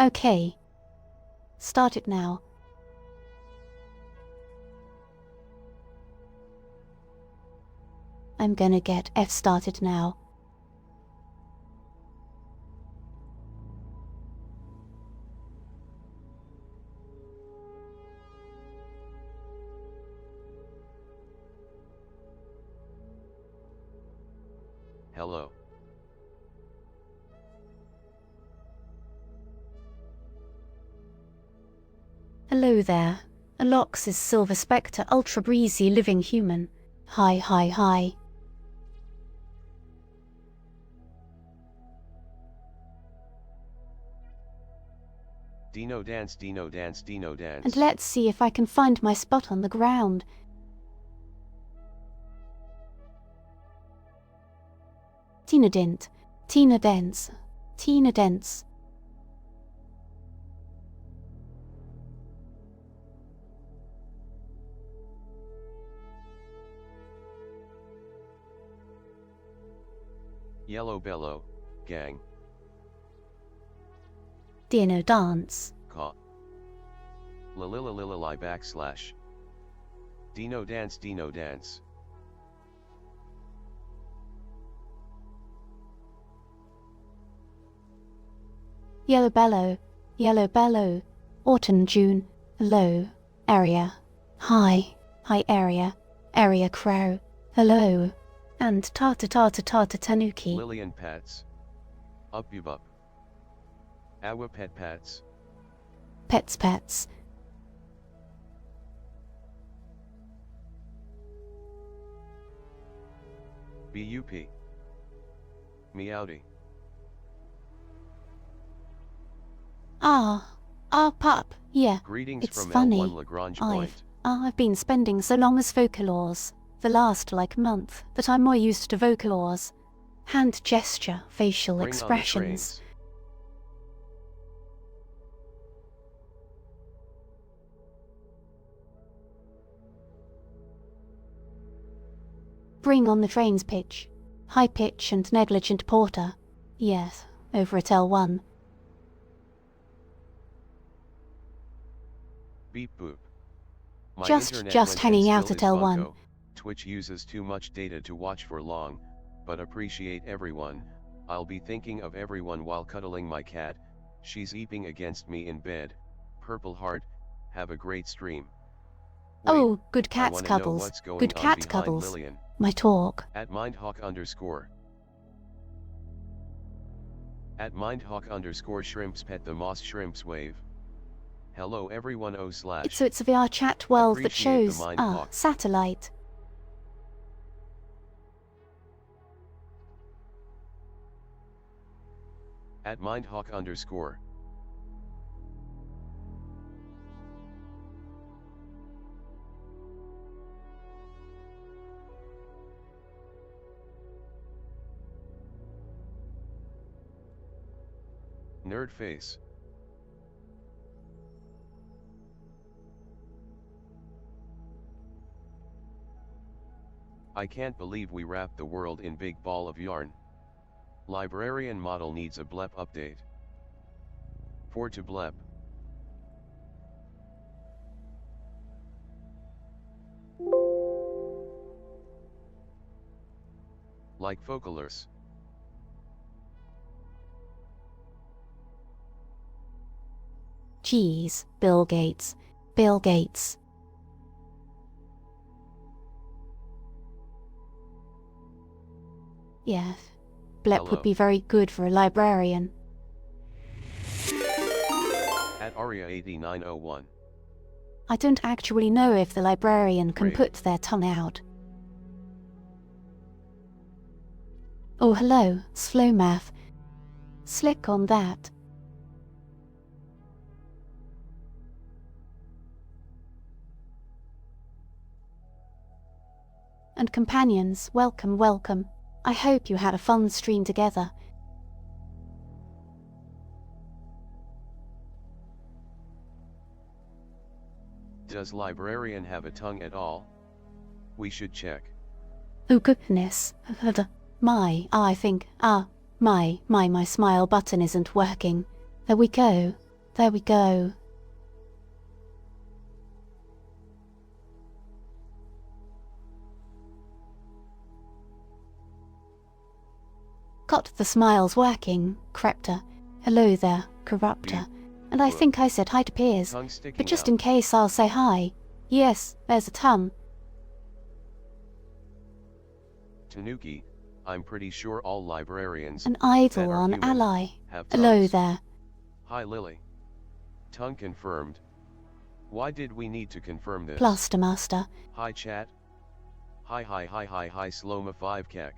Okay. Start it now. I'm gonna get F started now. Hello. Hello there. Alox is Silver Spectre Ultra Breezy Living Human. Hi, hi, hi. Dino dance, Dino dance, Dino dance. And let's see if I can find my spot on the ground. Tina dint, Tina dance, Tina dance. Yellow bellow, gang. Dino dance. Ca. Lililalilali backslash. Dino dance, Dino dance. Yellow bellow, autumn June, low, area, high area, area crow, hello, and tata tanuki. Lilian pats. Up. Awa pet pats. Pets. Bup. Meowdy. Pup, yeah. Greetings It's from funny. L1 Lagrange Point. I've been spending so long as vocalors, the last month, that I'm more used to vocalors. Hand gesture, facial Bring on the expressions. trains. Bring on the trains pitch. High pitch and negligent porter. Yes, over at L1. Beep boop. My Just internet went hanging and out still at is L1. bunko. Twitch uses too much data to watch for long, but appreciate everyone. I'll be thinking of everyone while cuddling my cat. She's eeping against me in bed. Purple heart. Have a great stream. Wait, Oh, good I cats wanna know cuddles. what's going Good on cat behind cuddles. Lilian. My talk. At mindhawk_. At mindhawk_ shrimps pet the moss shrimps wave. Hello everyone // So it's a VR chat world that Appreciate the shows, mindhawk. satellite. At mindhawk_. Nerd face. I can't believe we wrapped the world in big ball of yarn. Librarian model needs a blep update. 4 to blep. Like focalers. Geez, Bill Gates. Bill Gates. Yes, blep Hello. would be very good for a librarian. At Aria8901. I don't actually know if the librarian can Great. put their tongue out. Oh hello, Ｓᶦᵏᵬ. Slick on that. And companions, welcome, welcome. I hope you had a fun stream together. Does librarian have a tongue at all? We should check. Oh goodness. I think, my smile button isn't working. There we go. There we go. Got the smiles working, ᵗᵉ. Hello there, corruptor. And I think I said hi to peers. Tongue sticking But just out. in case I'll say hi. Yes, there's a tongue. Tanuki, I'm pretty sure all librarians An that idol are on human ally. have Hello tongues. there. Hi Lily. Tongue confirmed. Why did we need to confirm this? Plaster master. Hi chat. Hi ᵗᵦᵏ.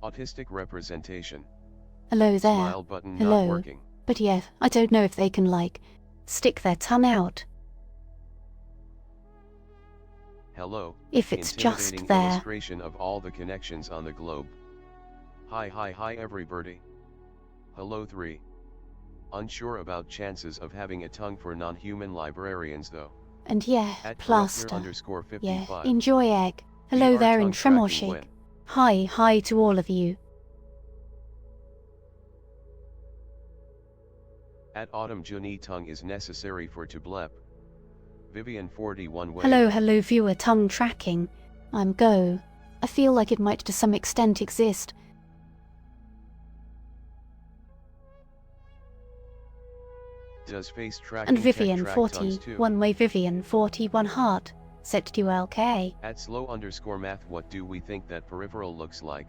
Autistic representation. Hello there. Smile button not Hello. working. But yeah, I don't know if they can, like, stick their tongue out. Hello. If it's just Intimidating there. illustration of all the connections on the globe. Hi everybody. Hello 3. Unsure about chances of having a tongue for non-human librarians though. And yeah, At plaster. @corruptor_55. Yeah, enjoy egg. Hello VR there in tongue tracking ᵗᵦᵏ. when? Hi to all of you. At autumn Juni tongue is necessary for to blep. Vivian 41 way. Hello viewer tongue tracking. I'm go. I feel like it might to some extent exist. Does face tracking And tech Vivian track 40, tongues too? one way Vivian 41 heart. Set to LK. At @slow_math what do we think that peripheral looks like?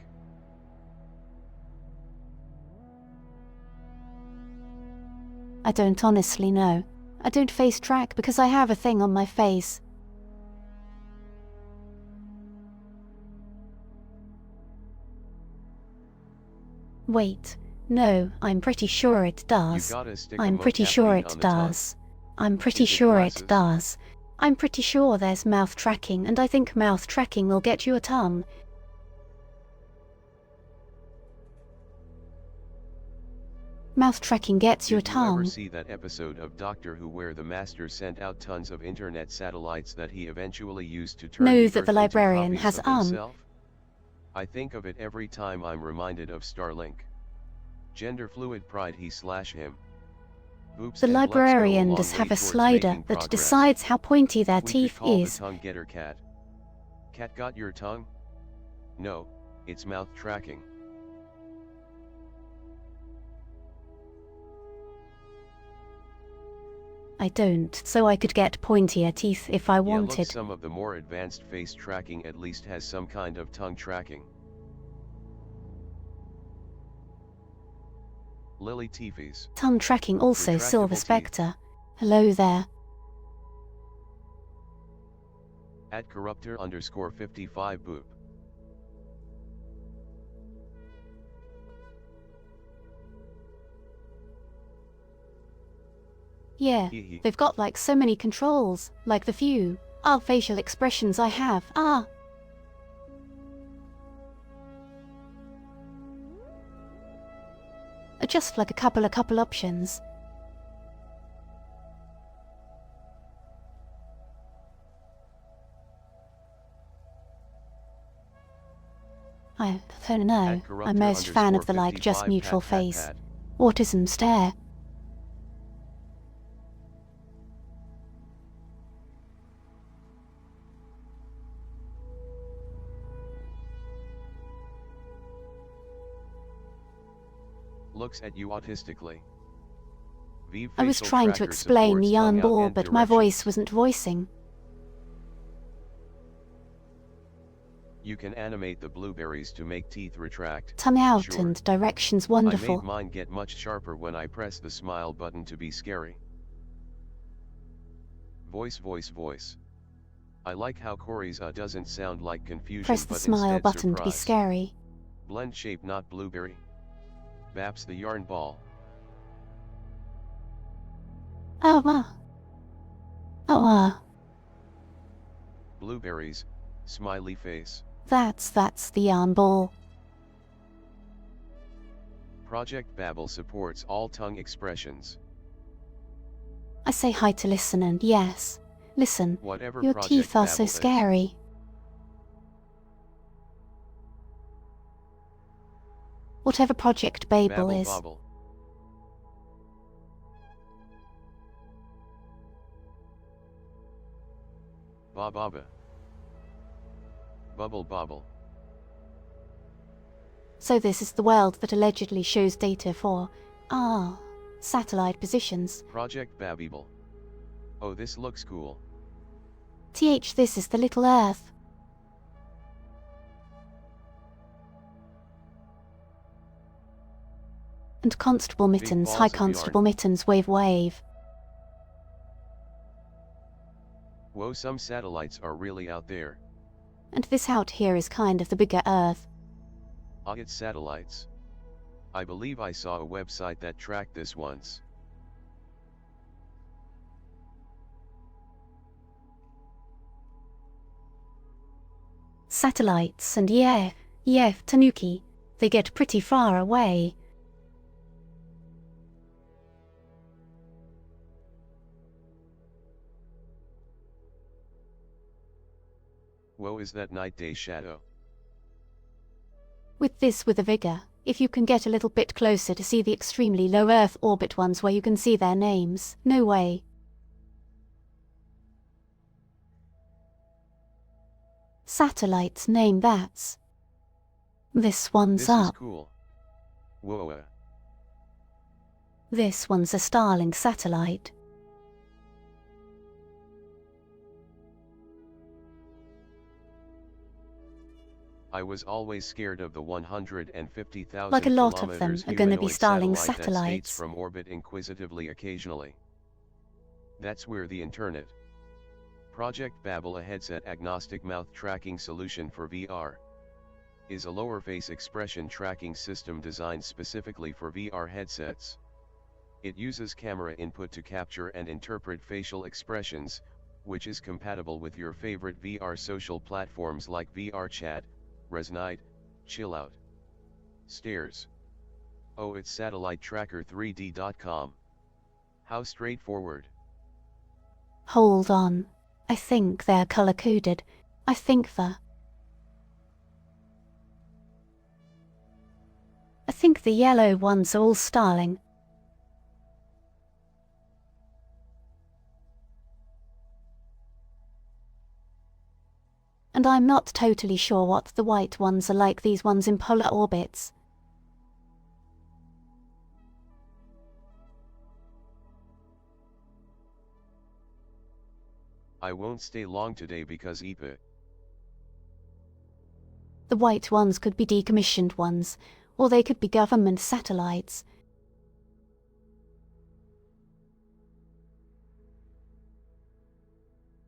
I don't honestly know. I don't face track because I have a thing on my face. Wait, no, I'm pretty sure it You does. gotta stick a I'm pretty mocap sure beat it on the tongue. does. I'm pretty Is it sure glasses? it does. I'm pretty sure there's mouth tracking, and I think mouth tracking will get you a tongue. Mouth tracking gets you a Did you ever tongue. see that episode of Doctor Who where the Master sent out tons of internet satellites that he eventually used to turn Know the that Earth the into librarian copies has of himself? I think of it every time I'm reminded of Starlink. Gender fluid pride he/him. Boobs The and bleps go librarian long does way have a towards slider making that progress. decides how pointy their We could teeth call is. the tongue getter cat. Cat got your tongue? No, it's mouth tracking. I don't, so I could get pointier teeth if I Yeah, look, wanted. some of the more advanced face tracking at least has some kind of tongue tracking. Lily Teefies. Tongue tracking also Retractable Silver teeth. Spectre. Hello there. At @corruptor_55 boop. Yeah, Hee. they've got like so many controls, like the few facial expressions I have. Just like a couple options. I don't know. I'm most fan of the like just @corruptor_55 neutral pat, face. pat. Autism stare. Looks at you autistically. Vive I was facial trying to tracker explain supports the yarn tongue out ball, and but my directions. voice wasn't voicing. You can animate the blueberries to make teeth retract. Tongue out Sure. and directions I wonderful. made mine get much sharper when I press the smile button to be scary. Voice. I like how Corey's doesn't sound like confusion Press the but smile instead button to be surprise. scary. Blend shape not blueberry. Baps the yarn ball. Blueberries, smiley face. That's the yarn ball. Project Babel supports all tongue expressions. I say hi to listen and yes. Listen, Whatever your Project teeth are so Babel is. scary. Whatever Project Babel Babble is. bobble. Ba-ba-ba. Bubble bobble. So this is the world that allegedly shows data for, satellite positions. Project Babybel. Oh, this looks cool. This is the little Earth. And Constable Mittens, balls High of Constable yarn. Mittens, wave wave. Whoa, some satellites are really out there. And this out here is kind of the bigger Earth. It's satellites. I believe I saw a website that tracked this once. Satellites and ᵃᵏᵦᵏ, they get pretty far away. Whoa, is that night-day shadow? With a vigor, if you can get a little bit closer to see the extremely low Earth orbit ones where you can see their names, no way. Satellites name that's. This one's This up. is cool. Whoa. This one's a Starlink satellite. I was always scared of the 150,000 Like a lot of them kilometers are gonna be humanoid Starlink satellite that states satellites. from orbit inquisitively occasionally. That's where the internet. Project Babel, a headset-agnostic mouth tracking solution for VR, is a lower-face expression tracking system designed specifically for VR headsets. It uses camera input to capture and interpret facial expressions, which is compatible with your favorite VR social platforms like VR Chat, Resnight, Chillout, Stairs. Oh, it's SatelliteTracker3D.com. How straightforward. Hold on. I think they're color-coded. I think the yellow ones are all Starlink. And I'm not totally sure what the white ones are like, these ones in polar orbits. I won't stay long today because ᵃᵏ. The white ones could be decommissioned ones, or they could be government satellites.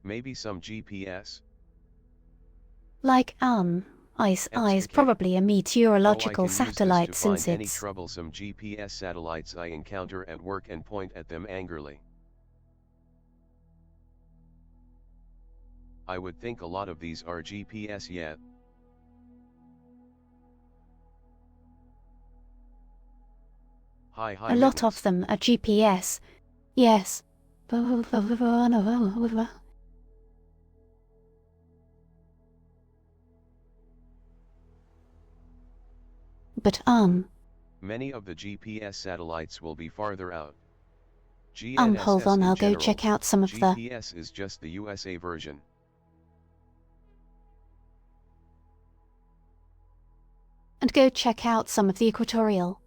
Maybe some GPS? Like, is probably a meteorological satellite since any it's... troublesome GPS satellites I encounter at work and point at them angrily. I would think a lot of these are GPS yet. Hi, A lot of them are GPS. Yes. But many of the GPS satellites will be farther out. hold on, I'll go check out some of the... GPS is just the USA version. And go check out some of the equatorial.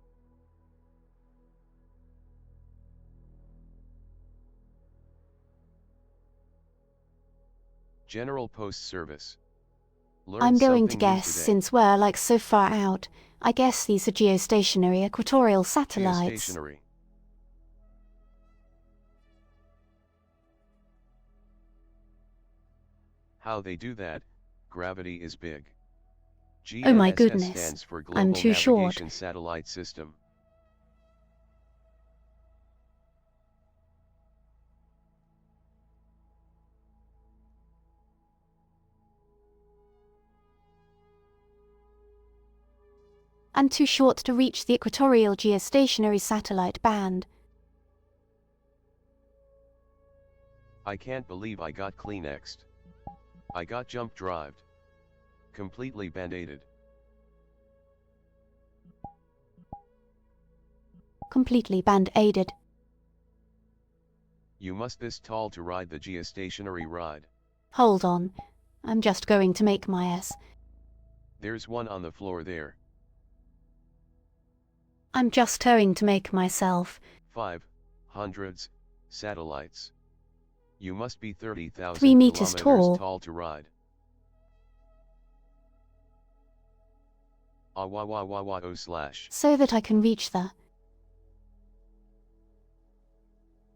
General Post Service. I'm going to something new guess, today. since we're like so far out, I guess these are geostationary equatorial satellites. Geostationary. How they do that? Gravity is big. Oh my GNSS goodness, stands for I'm Global too short. Navigation Satellite System. I'm too short to reach the equatorial geostationary satellite band. I can't believe I got Kleenexed. I got jump-drived. Completely band-aided. Completely band-aided. You must this tall to ride the geostationary ride. Hold on. I'm just going to make my S. There's one on the floor there. I'm just going to make myself 500 satellites. You must be 30,000 3 meters kilometers tall. tall to ride.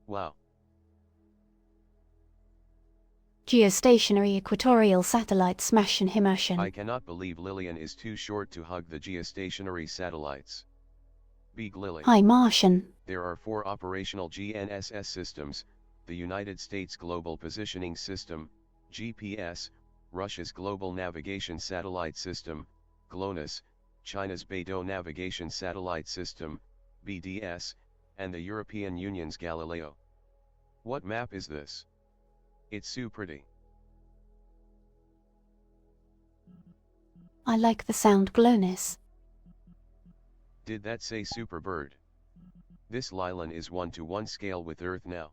///////////////////////////////////////////////////////////////////////////////////////////////////////////////////////// Geostationary equatorial satellite ᵗᵦᵦᵏ. I cannot believe Lilian is too short to hug the geostationary satellites. Big Lily. Hi Martian. There are 4 operational GNSS systems: the United States Global Positioning System, GPS, Russia's Global Navigation Satellite System, GLONASS, China's Beidou Navigation Satellite System, BDS, and the European Union's Galileo. What map is this? It's so pretty. I like the sound GLONASS. Did that say super bird? This lilian is 1:1 scale with Earth now.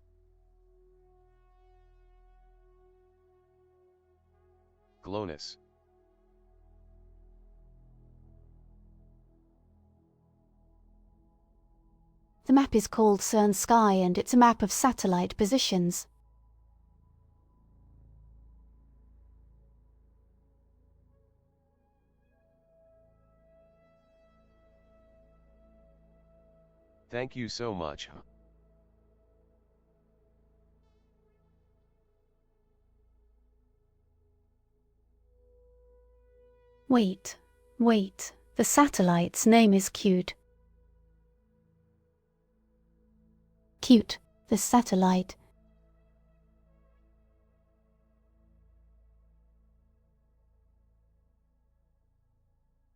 GLONASS. The map is called ᵐᵏᵗ and it's a map of satellite positions. Thank you so much. Wait, the satellite's name is Cute. Cute, the satellite.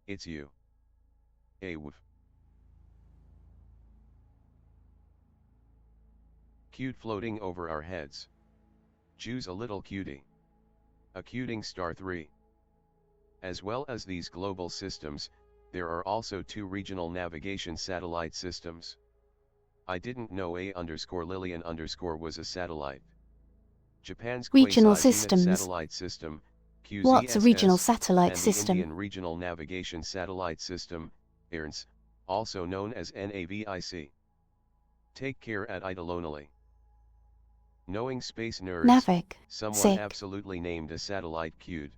It's you. Woof. Cute floating over our heads. Choose a little cutie. A cuting star 3. As well as these global systems, there are also 2 regional navigation satellite systems. I didn't know _Lilian_ was a satellite. Japan's Regional quasi-unit systems. satellite system, What's a regional QZSS, satellite and system? the Indian Regional Navigation Satellite System, ᵃᵛᵏ, also known as NAVIC. Take care at ᵃᵛᵏ. Knowing space nerds, Navic. someone Sick. absolutely named a satellite Cute.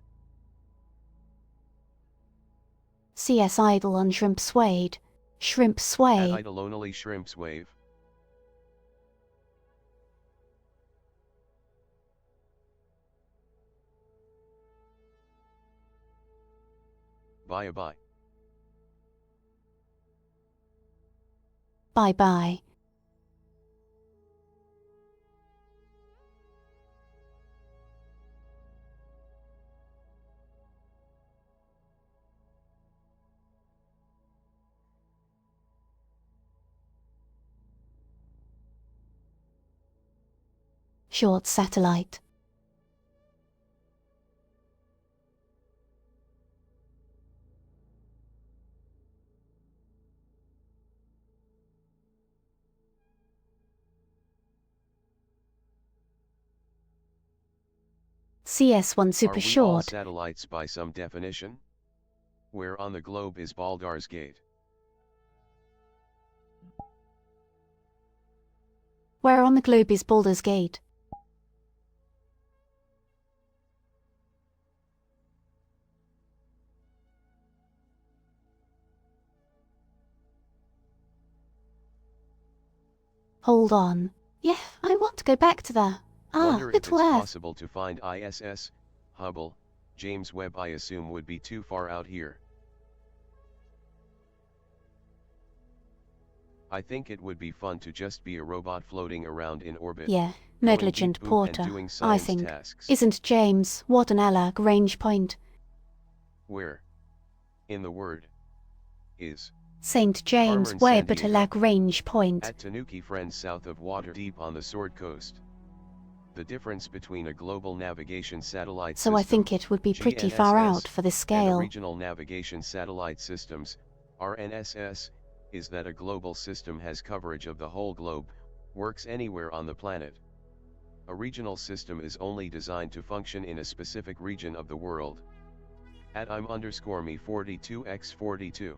CS idle on shrimp swayed. Shrimp At sway. ᵃᵛᵏ shrimps wave. Bye-bye. Bye-bye. Short satellite. CS1 super Are we all short. satellites by some definition? Where on the globe is Baldar's Gate? Where on the globe is Baldur's Gate? Hold on. Yeah, I want to go back to the... Wonder if it's little Earth. possible to find ISS, Hubble, James Webb. I assume would be too far out here. I think it would be fun to just be a robot floating around in orbit. Yeah, going negligent beep boop and porter, doing I science think. tasks. Isn't James Ella Grange Point? Where? In the word. Is. St. James ᵗᵠ Webb San at a Diego. Lagrange Point. At ᵃᵛᵏ south of Waterdeep on the Sword Coast. The difference between a global navigation satellite So system, I think it would be pretty far GNSS, out for this and scale. regional navigation satellite systems, RNSS, is that a global system has coverage of the whole globe, works anywhere on the planet. A regional system is only designed to function in a specific region of the world. @im_me42x42.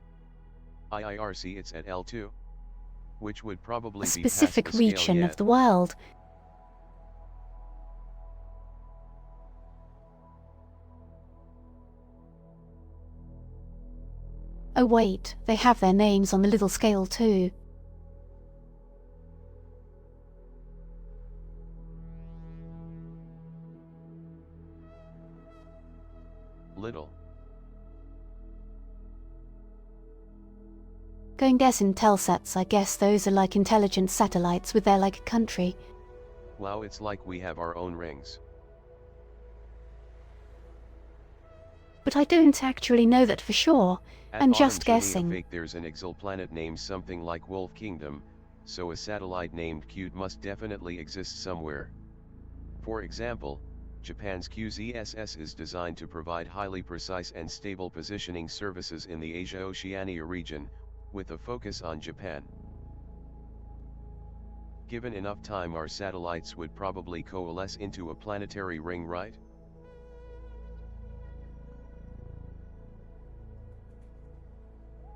IIRC it's at L2. Which would probably A be past specific the scale region yet. of the world. Oh wait, they have their names on the little scale too. Little. Going guessing Telsats, I guess those are like intelligent satellites with their like country. Wow, it's like we have our own rings. But I don't actually know that for sure. At I'm just ᵗᵦᵏ guessing. there's an exoplanet named something like Wolf Kingdom, so a satellite named ᵗᵦ must definitely exist somewhere. For example, Japan's ᵗᵦᵏ is designed to provide highly precise and stable positioning services in the Asia-Oceania region, with a focus on Japan. Given enough time, our satellites would probably coalesce into a planetary ring, right?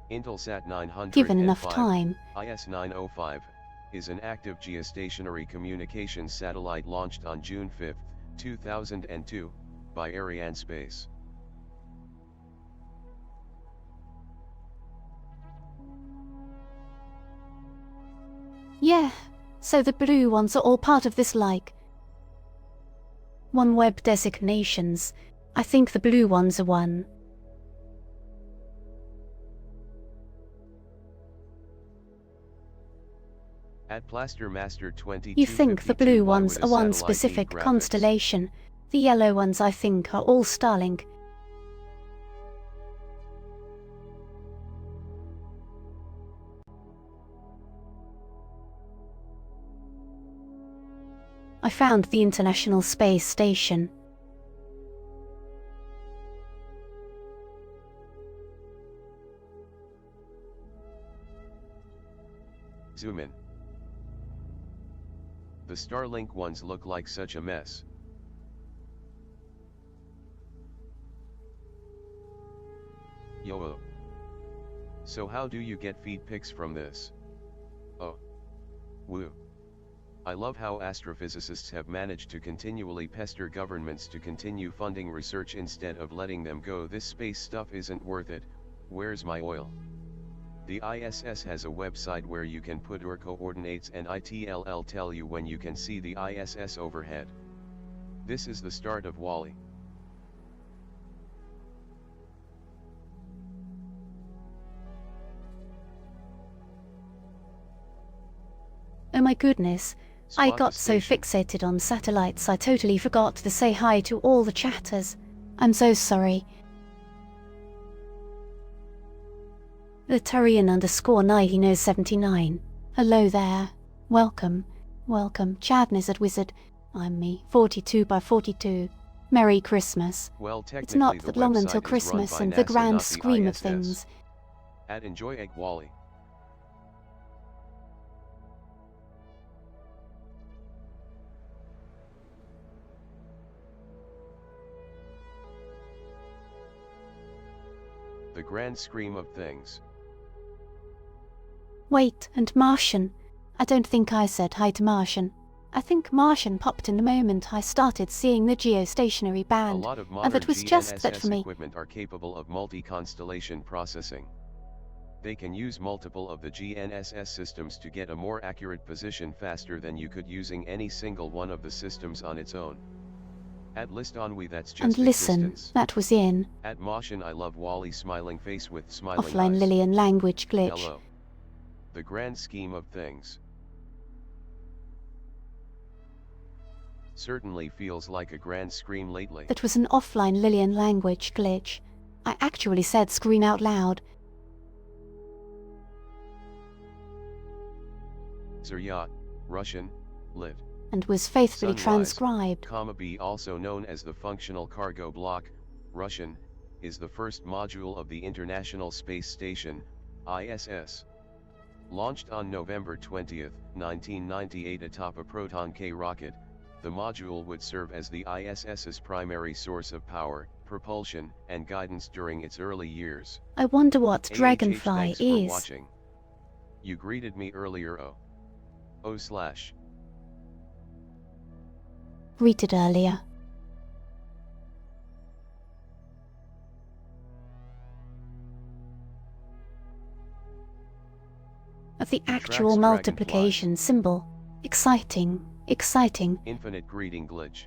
Intelsat 905, Given enough time. IS-905, is an active geostationary communications satellite launched on June 5, 2002, by Arianespace. Yeah, so the blue ones are all part of this like OneWeb designations. I think the blue ones are one. At Plastermaster 2252, You think the blue why ones would a are one satellite specific need graphics? constellation. The yellow ones I think are all Starlink. I found the International Space Station. Zoom in. The Starlink ones look like such a mess. Yo. So how do you get feed pics from this? Oh. Woo. I love how astrophysicists have managed to continually pester governments to continue funding research instead of letting them go. This space stuff isn't worth it, where's my oil? The ISS has a website where you can put your coordinates and it'll tell you when you can see the ISS overhead. This is the start of WALL-E. Oh my goodness, I Spot got the so station. fixated on satellites I totally forgot to say hi to all the chatters. I'm so sorry. ᵃᵉ_9079. Hello there. Welcome. Welcome. ᵃᵛᵏ. I'm me, 42x42. Merry Christmas. Well, It's technically not the that long website until is run Christmas by and the NASA, grand not the scheme of ISS. things. At Enjoy Egg WALL-E. The grand scheme of things. Wait, and Martian. I don't think I said hi to Martian. I think Martian popped in the moment I started seeing the geostationary A band, lot of and modern that was just that GNSS for me. equipment are capable of multi-constellation processing. They can use multiple of the GNSS systems to get a more accurate position faster than you could using any single one of the systems on its own. At list on we that's just And listen, existence. that was in At Martian I love WALL-E smiling face with smiling offline eyes. Lilian language glitch. Hello. The grand scheme of things. Certainly feels like a grand scream lately. That was an offline Lilian language glitch. I actually said scream out loud. ᵗᵏᵀ, Russian, lit. And was faithfully Sunrise, transcribed. B also known as the Functional Cargo Block, Russian, is the first module of the International Space Station, ISS. Launched on November 20, 1998 atop a Proton K rocket, The module would serve as the ISS's primary source of power, propulsion, and guidance during its early years. I wonder what ⵗⵏ, dragonfly thanks for is. watching. You greeted me earlier. ┗ Greeted earlier. Of the actual Attracts multiplication symbol. Exciting, exciting. Infinite greeting glitch.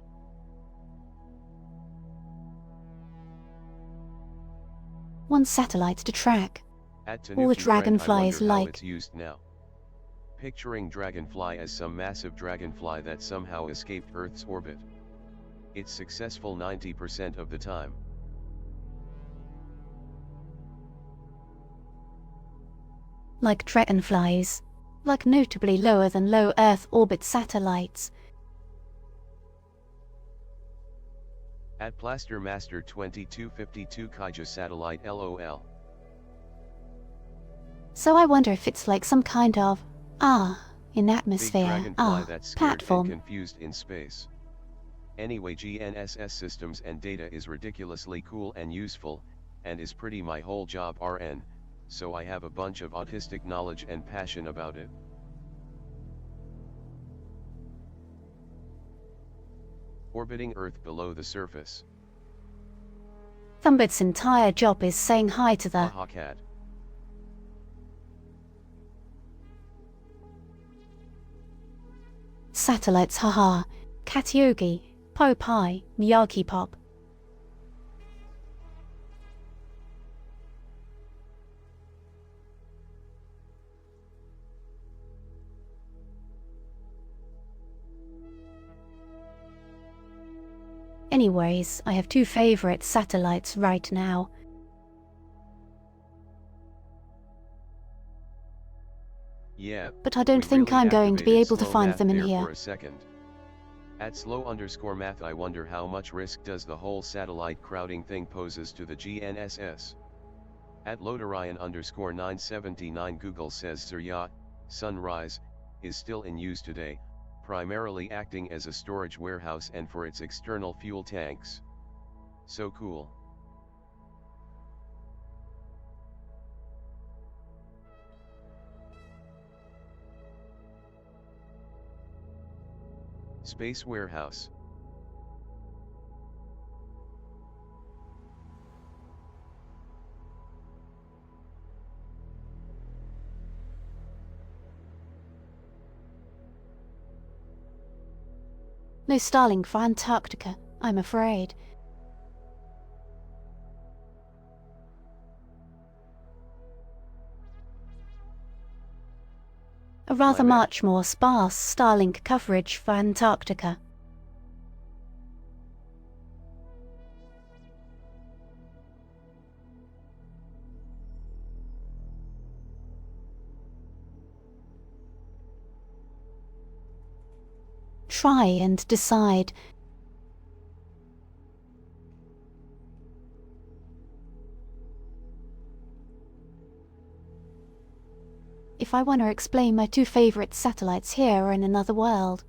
One satellite to track. All the ⵗᵃ, dragonfly is I wonder how like. it's used now. Picturing dragonfly as some massive dragonfly that somehow escaped Earth's orbit. It's successful 90% of the time. Like dragonflies. Like notably lower than low Earth orbit satellites. At Plaster Master 2252 ᵗᵏ satellite LOL. So I wonder if it's like some kind of, in Big atmosphere, dragonfly that's scared and platform. confused in space. Anyway, GNSS systems and data is ridiculously cool and useful, and is pretty my whole job RN, so I have a bunch of autistic knowledge and passion about it. Orbiting Earth below the surface. Thumbit's entire job is saying hi to the ⵗⵏ. satellites, haha, Katiogi, Popai, Miyagi Pop. Anyways, I have two favorite satellites right now. Yeah, But I don't we think really I'm going to be activated able to slow find math them in there here. For a second. At @slow_math, I wonder how much risk does the whole satellite crowding thing poses to the GNSS. At @loadorion_979 Google says ┗ⵗ, Sunrise, is still in use today, primarily acting as a storage warehouse and for its external fuel tanks. So cool. Space warehouse. No Starlink for Antarctica, I'm afraid. A rather ┗ⵗ. much more sparse Starlink coverage for Antarctica. Try and decide. If I want to explain my two favorite satellites here or in another world.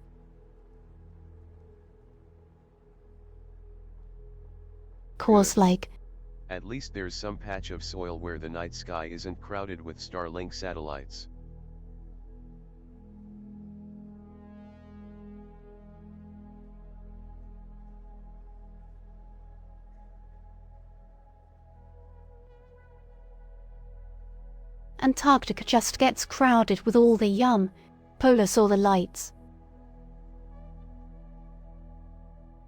Course Good. like, At least there's some patch of soil where the night sky isn't crowded with Starlink satellites. Antarctica just gets crowded with all the polar solar lights.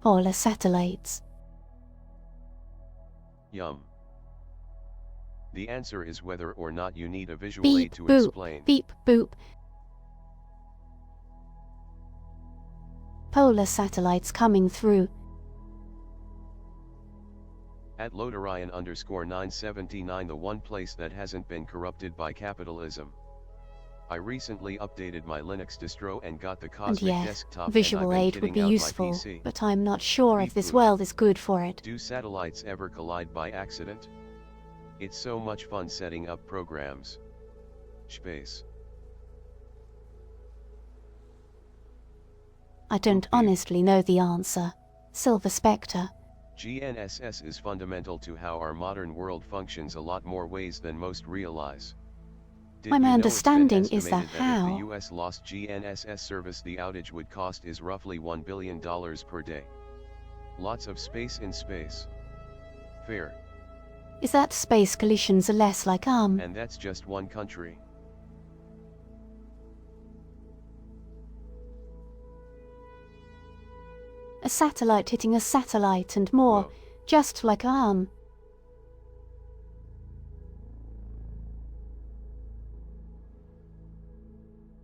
Polar satellites. Yum. The answer is whether or not you need a visual Beep aid to boop, explain. beep boop. Polar satellites coming through. At @loadorion_979 the one place that hasn't been corrupted by capitalism. I recently updated my Linux distro and got the And Cosmic yes, Desktop, visual and I've been aid would kitting be out my useful, PC. but I'm not sure if Beep this boop. world is good for it. Do satellites ever collide by accident? It's so much fun setting up programs. Space. I don't honestly know the answer. Silver Spectre. GNSS is fundamental to how our modern world functions a lot more ways than most realize. Did My you know understanding it's been is that estimated if how? the US lost GNSS service, the outage would cost is roughly $1 billion per day. Lots of space in space. Fair. Is that space collisions are less like And that's just one country. a satellite hitting a satellite and more, Whoa. just like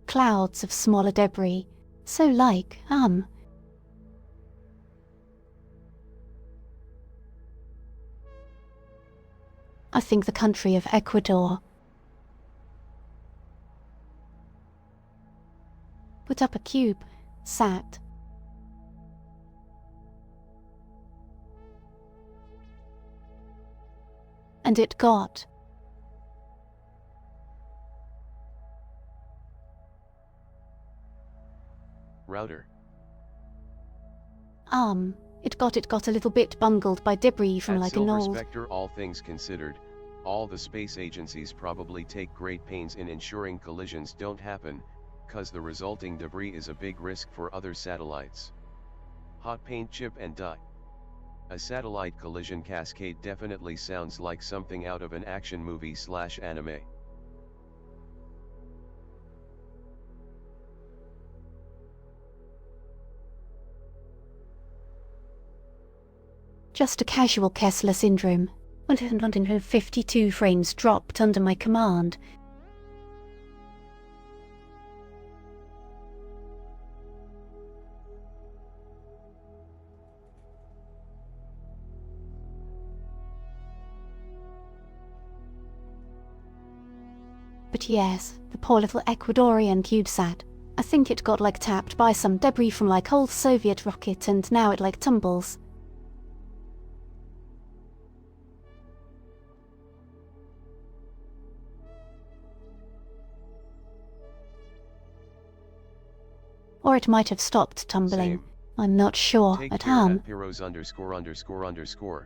Clouds of smaller debris, so like I think the country of Ecuador. Put up a cube, sat. And it got. Router. It got a little bit bungled by debris from like an old... ᵗᵗᵏ, all things considered, all the space agencies probably take great pains in ensuring collisions don't happen, cause the resulting debris is a big risk for other satellites. Hot paint chip and die. A satellite collision cascade definitely sounds like something out of an action movie/anime. Just a casual ᵗᵦᵉ. 152 frames dropped under my command. But yes, the poor little Ecuadorian CubeSat. I think it got like tapped by some debris from like old Soviet rocket and now it like tumbles. Or it might have stopped tumbling. Same. I'm not sure. Take At care harm. at @Piros_____.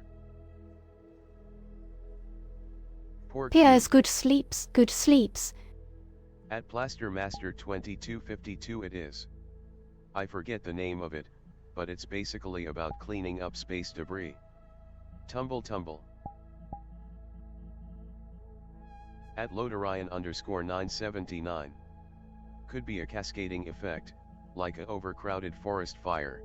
Poor Piers, cube. good sleeps, good sleeps. At Plastermaster 2252 it is. I forget the name of it, but it's basically about cleaning up space debris. Tumble tumble. At ᵗᵦᵁ_979. Could be a cascading effect, like a overcrowded forest fire.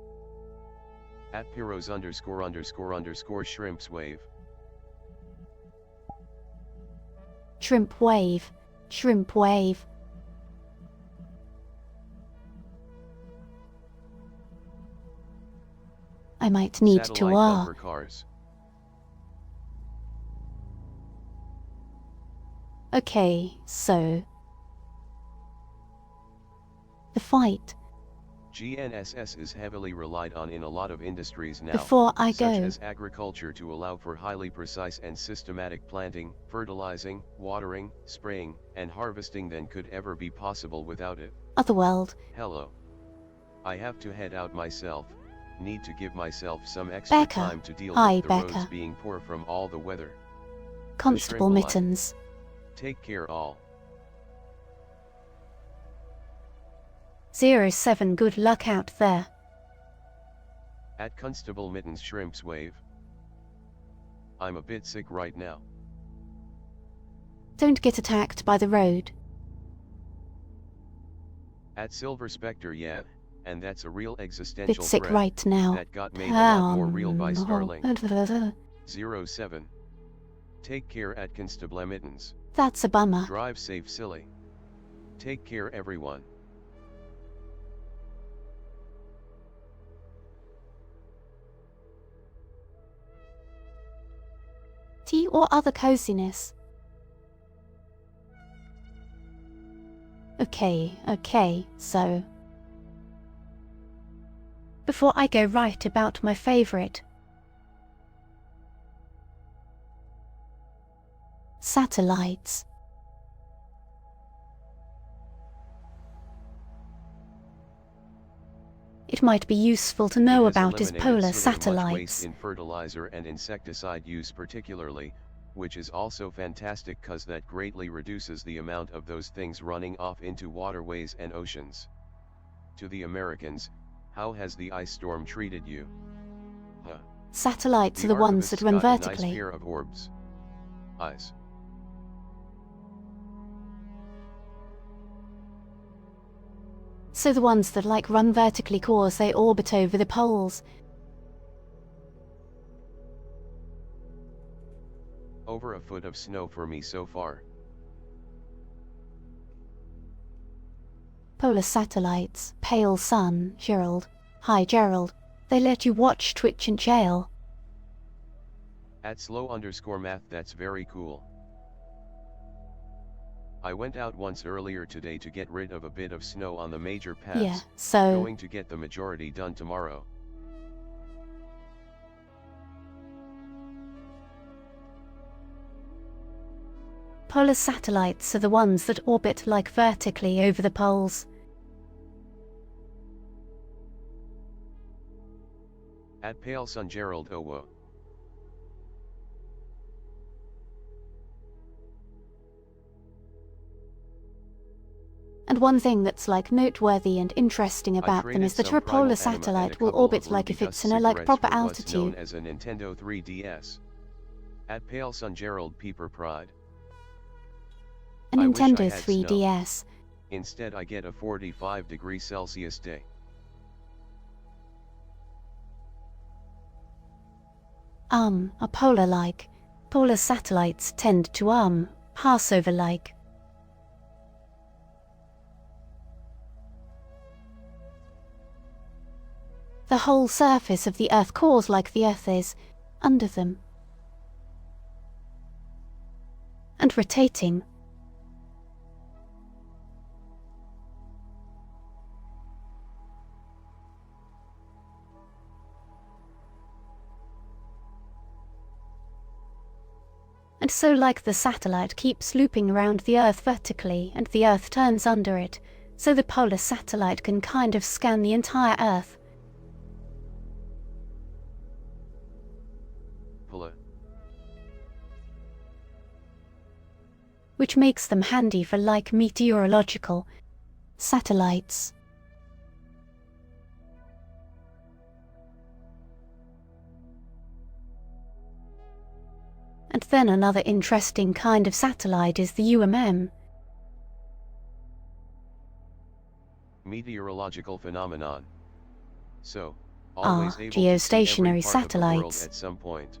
At Piros_____ wave. Shrimp wave. Shrimp wave. I might need to Satellite bumper cars. Okay, so... The fight. GNSS is heavily relied on in a lot of industries now, Before I such go. as agriculture, to allow for highly precise and systematic planting, fertilizing, watering, spraying, and harvesting than could ever be possible without it. Otherworld. Hello. I have to head out myself, need to give myself some extra Becca. time to deal Hi, with the roads Becca. being poor from all the weather. Constable ᵗᵦᵁ. Mittens. Take care all. 07, good luck out there. At Constable Mittens Shrimps wave. I'm a bit sick right now. Don't get attacked by the road. At Silver Spectre, yeah, and that's a real Bit existential sick threat right now. that got made a lot more real by no. Starlink. 07. Take care at Constable Mittens. That's a bummer. Drive safe, silly. Take care, everyone. Tea or other coziness. Okay, so... Before I go right about my favorite... Satellites. it might be useful to know It has about is eliminated polar much waste satellites. in fertilizer and insecticide use particularly, which is also fantastic cause that greatly reduces the amount of those things running off into waterways and oceans. To the Americans, how has the ice storm treated you? Satellites are the ones that run archivists got a nice vertically. pair of orbs. Eyes. So the ones that like run vertically cause they orbit over the poles. Over a foot of snow for me so far. Polar satellites, pale sun, Gerald. Hi Gerald. They let you watch Twitch in jail. At @slow_math, that's very cool. I went out once earlier today to get rid of a bit of snow on the major paths. Yeah, so Going to get the majority done tomorrow. polar satellites are the ones that orbit like vertically over the poles. At pale sun Gerald Owo. And one thing that's like noteworthy and interesting about them is that a polar satellite will orbit like if it's in a like proper altitude. As a Nintendo 3DS. At pale sun Gerald Peeper Pride. A I wish I Nintendo had 3DS. snow. Instead I get a 45°C day. Are polar-like. Polar satellites tend to pass over like. The whole surface of the Earth cores like the Earth is, under them. And rotating. And so like the satellite keeps looping around the Earth vertically and the Earth turns under it, so the polar satellite can kind of scan the entire Earth. Which makes them handy for like meteorological satellites. And then another interesting kind of satellite is the UMM. Meteorological phenomenon. So, always able geostationary to see every part of the world satellites. at some point.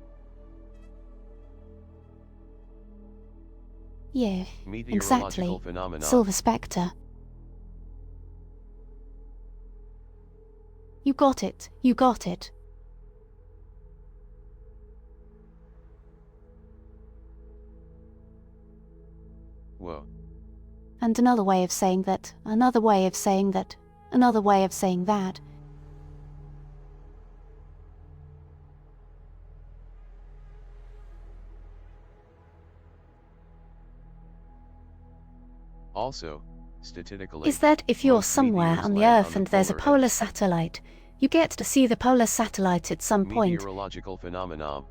Yeah, Meteorological exactly. phenomenon. Silver Spectre. You got it, you got it. Whoa. And another way of saying that, another way of saying that, another way of saying that. Also, statistically, Is that if you're most somewhere meteors on the land Earth and there's a polar edge. satellite, you get to see the polar satellite at some point. Meteorological phenomenon.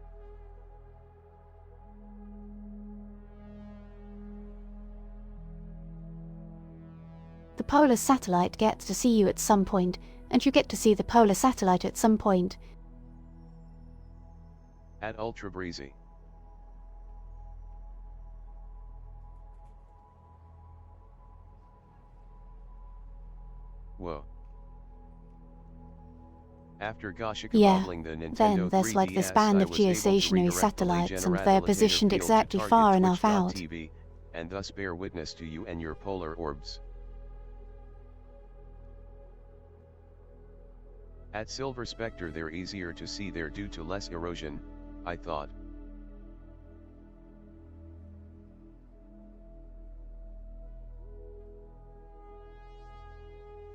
The polar satellite gets to see you at some point, and you get to see the polar satellite at some point. At ultra breezy. Whoa. After goshikabobling the Nintendo Then there's like this 3DS, band I of was able to geostationary redirect the satellites and Legend they're Radiator positioned field to exactly target far enough out. Twitch.tv, and thus bear witness to you and your polar orbs. At Silver Spectre they're easier to see there due to less erosion, I thought.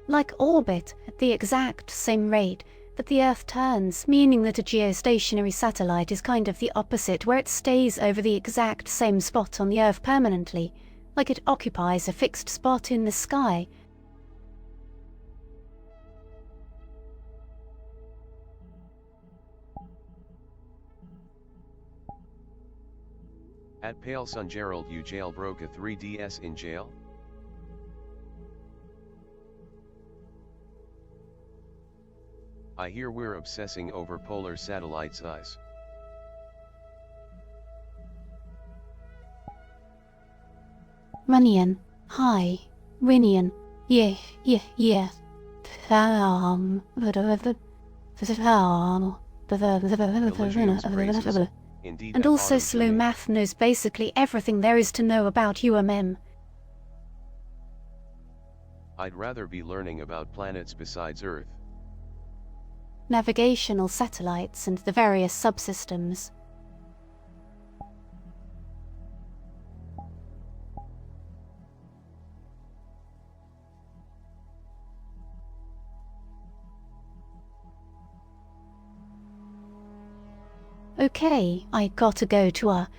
Like orbit at the exact same rate that the Earth turns, meaning that a geostationary satellite is kind of the opposite, where it stays over the exact same spot on the Earth permanently, like it occupies a fixed spot in the sky. At ᵃᵛᵉ you jailbroke a 3DS in jail? I hear we're obsessing over polar satellite size. Runnian, hi, Rinian, yeah, Indeed, and at also autumn ᵗᵦᵏ knows basically everything there is to know about ᵗᵦᵉ. I'd rather be learning about planets besides Earth. Navigational satellites and the various subsystems. Okay, I gotta go to a...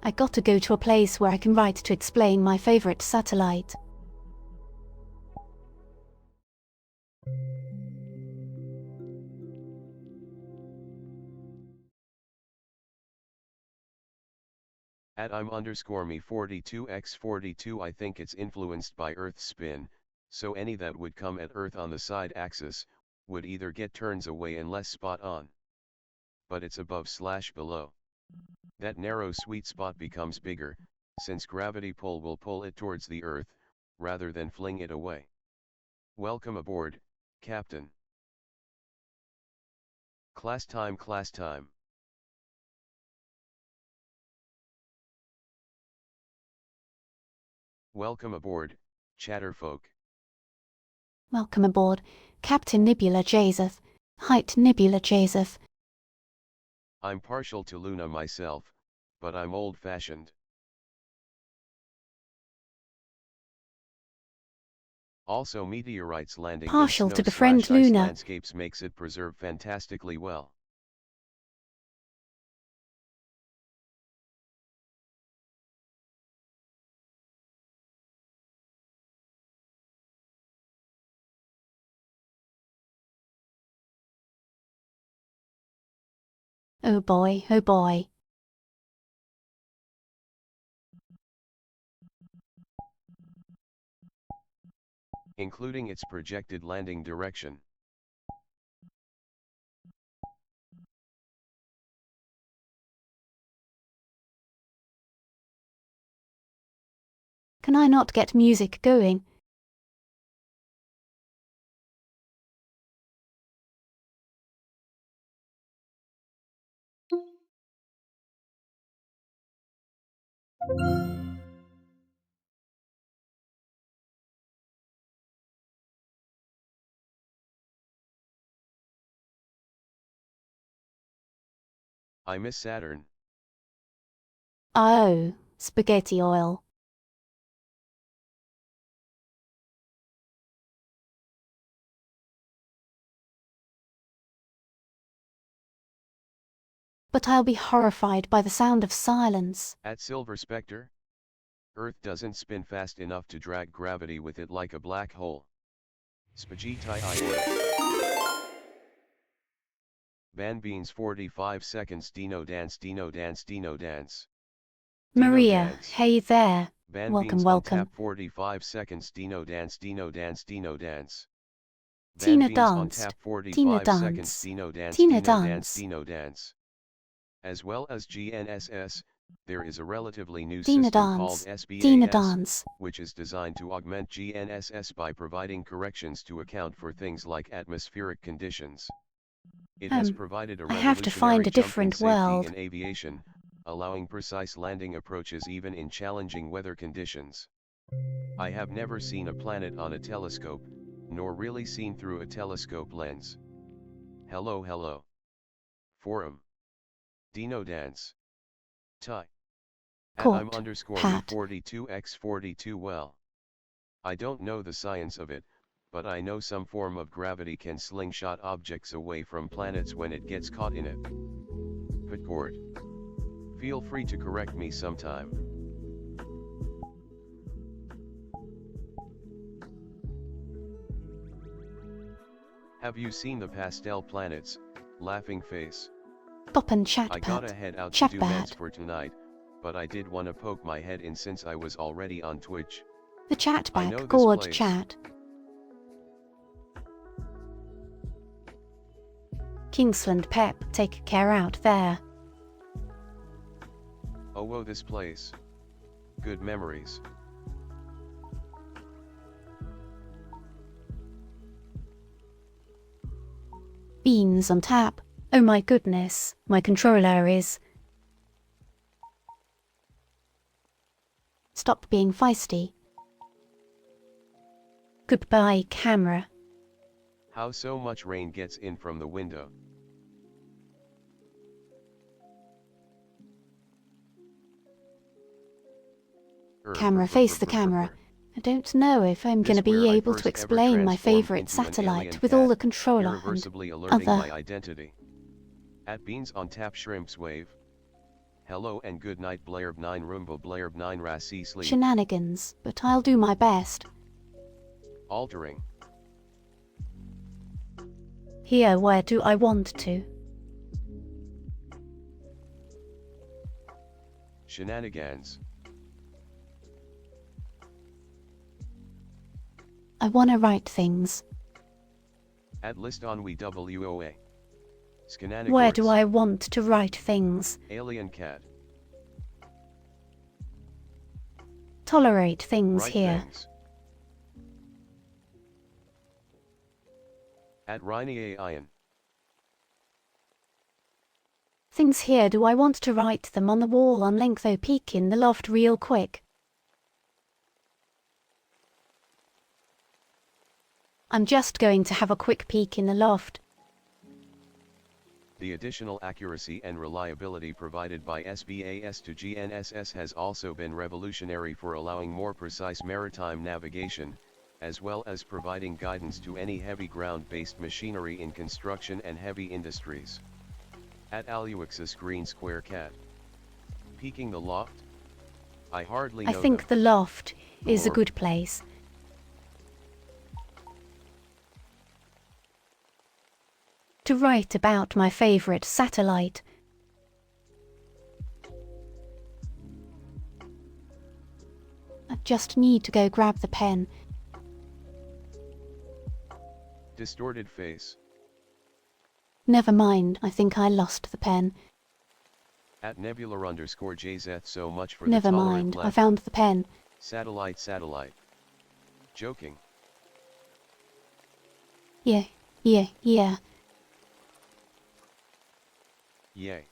I got to go to a place where I can write to explain my favorite satellite. At ᵗᵦ_me 42x42 I think it's influenced by Earth's spin, so any that would come at Earth on the side axis, would either get turns away and less spot on. But it's above/below. That narrow sweet spot becomes bigger, since gravity pull will pull it towards the Earth, rather than fling it away. Welcome aboard, Captain. Class time, class time. Welcome aboard, chatterfolk. Welcome aboard, Captain ᵗᵦᵉ, ħᵃᵛᵉ. I'm partial to Luna myself, but I'm old-fashioned. Also meteorites landing Partial in to befriend snow/ice Luna. landscapes makes it preserve fantastically well. Oh boy, oh boy. Including its projected landing direction. Can I not get music going? I miss Saturn. Oh, spaghetti oil. But I'll be horrified by the sound of silence. At Silver Spectre? Earth doesn't spin fast enough to drag gravity with it like a black hole. Ｓᶦᵍᵗ. Ban beans 45 seconds Dino dance Dino dance Dino dance. Maria, hey there. Ban Welcome, beans welcome. on tap 45 seconds Dino dance Dino dance Dino dance. Tina Ban beans on danced. tap 45 Tina seconds dance. Dino dance Tina Dino dance dance. Dino dance. As well as GNSS, there is a relatively new Tina system called dance. Tina SBAS, dance. which is designed to augment GNSS by providing corrections to account for things like atmospheric conditions. It has provided a I have to find revolutionary a jump in different safety world. in aviation, allowing precise landing approaches even in challenging weather conditions. I have never seen a planet on a telescope, nor really seen through a telescope lens. Hello hello. Forum. Dino dance. At Caught. ᵗᵦ_me Pat. 42x42 well. I don't know the science of it, but I know some form of gravity can slingshot objects away from planets when it gets caught in it. Putcord. Feel free to correct me sometime. Have you seen the pastel planets, laughing face? Goppen I gotta chatpat. head out to do meds Chatbat. for tonight, but I did wanna poke my head in since I was already on Twitch. The I know chatback this gourd place. chat. Kingsland Pep take care out there. Oh whoa, this place. Good memories. Beans on tap. Oh my goodness, my controller is... Stop being feisty. Goodbye, camera. How so much rain gets in from the window? Camera, face the camera. I don't know if I'm This gonna be where I able first to ever explain my transformed favorite into an satellite alien with all cat, the controller and irreversibly alerting other... my identity. At Beans on Tap Shrimps Wave. Hello and good night ᵗᵉŒᵉ Rassi sleep. shenanigans, but I'll do my best. Altering. Here, where do I want to? Shenanigans. I wanna write things. At list on we WOA. Where do I want to write things? Alien cat. Tolerate things Write here. things. At Riney Iron. Things here, do I want to write them on the wall on Lengtho Peak in the loft real quick? I'm just going to have a quick peek in the loft. The additional accuracy and reliability provided by SBAS to GNSS has also been revolutionary for allowing more precise maritime navigation, as well as providing guidance to any heavy ground-based machinery in construction and heavy industries. At Aluix's Green Square Cat. Peeking the loft? I hardly know I think the them. loft is a Or- good place. To write about my favorite satellite. I just need to go grab the pen. Distorted face. Never mind, I think I lost the pen. At Nebula_JZ so much for Never the tolerant mind, I left. found the pen. Satellite. Joking. Yeah. Yay.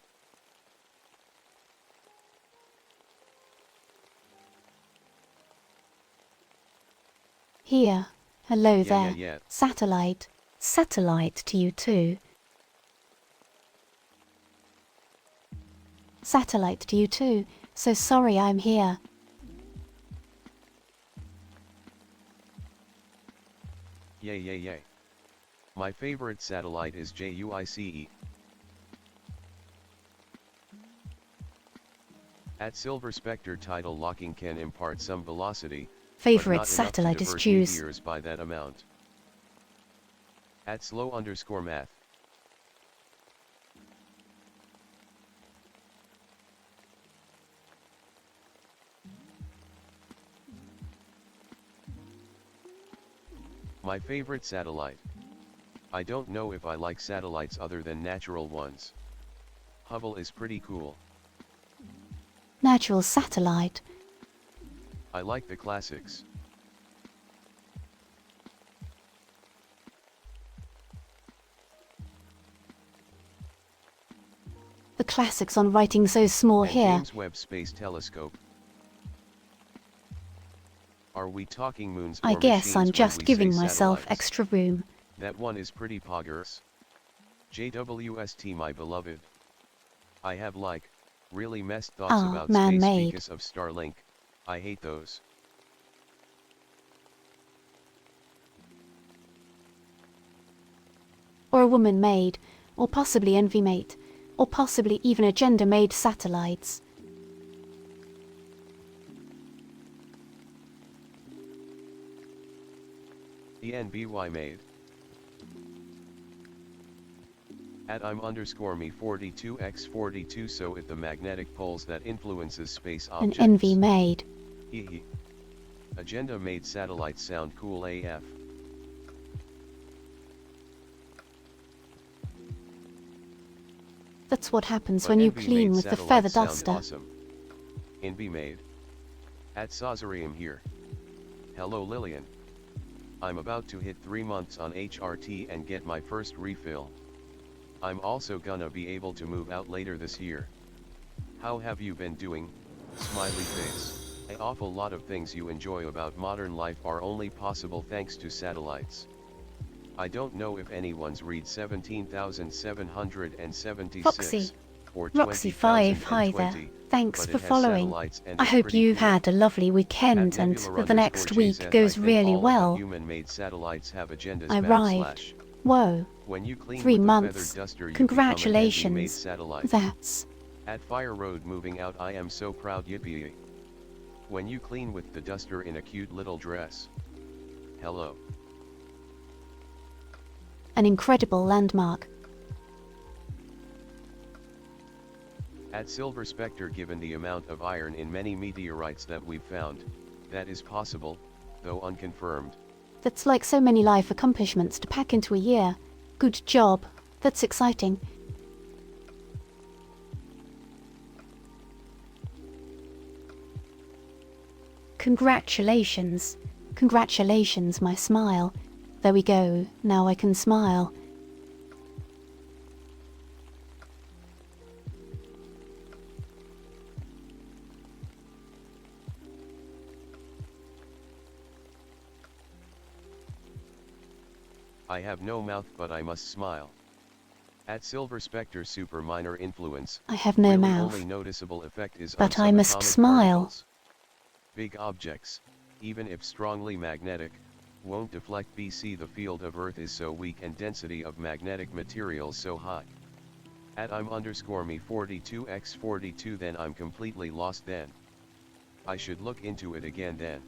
Here. Hello Yeah, there. yeah. Satellite. Satellite to you too. Satellite to you too. So sorry I'm here. Yay. My favorite satellite is JUICE. At Silver Spectre tidal locking can impart some velocity, but Favorite not enough to satellite is divert Jews. meteors by that amount. At slow_math. My favorite satellite. I don't know if I like satellites other than natural ones. Hubble is pretty cool. Natural satellite. I like the classics. The classics on writing so small And here. James Webb Space Telescope. Are we talking moons or I guess machines I'm when just we giving say myself satellites? extra room. That one is pretty poggers. JWST my beloved. I have like, really messed thoughts about space man-made. because of Starlink. I hate those. Or a woman-made, or possibly envy-mate, or possibly even a gender-made satellites. ENBY made. At ᵗ_me42x42. So if the magnetic poles that influences space An objects. envy made. Hehe. Agenda made satellites sound cool AF. That's what happens But when you envy clean made with the feather satellites sound duster. Awesome. Envy made. At ᵗᵦᵉ here. Hello Lilian. I'm about to hit 3 months on HRT and get my first refill. I'm also gonna be able to move out later this year. How have you been doing? Smiley face. An awful lot of things you enjoy about modern life are only possible thanks to satellites. I don't know if anyone's read 17,776 Roxy. or Roxy5, hi there. 20,020, Thanks but for it has following. satellites and I it's hope pretty you cool. had a lovely weekend At and Nebula that the next week _JZ, goes I think really all of the well. human-made satellites have agendas I arrived. Whoa. When you clean 3 with a months. feathered duster, you Congratulations. become an envy-made satellite. That's... At Fire Road moving out, I am so proud, yippee. When you clean with the duster in a cute little dress. Hello. an incredible landmark. At ⵗᵗⵉ given the amount of iron in many meteorites that we've found, that is possible, though unconfirmed. That's like so many life accomplishments to pack into a year. Good job. That's exciting. Congratulations. Congratulations, my smile. There we go. Now I can smile. I have no mouth but I must smile. At ⵗⵗ super minor influence, I have no really mouth. only noticeable effect is But on I some must atomic smile. particles. Big objects, even if strongly magnetic, won't deflect BC. The field of Earth is so weak and density of magnetic materials so high. At ⵗ_me42x42 then I'm completely lost then. I should look into it again then.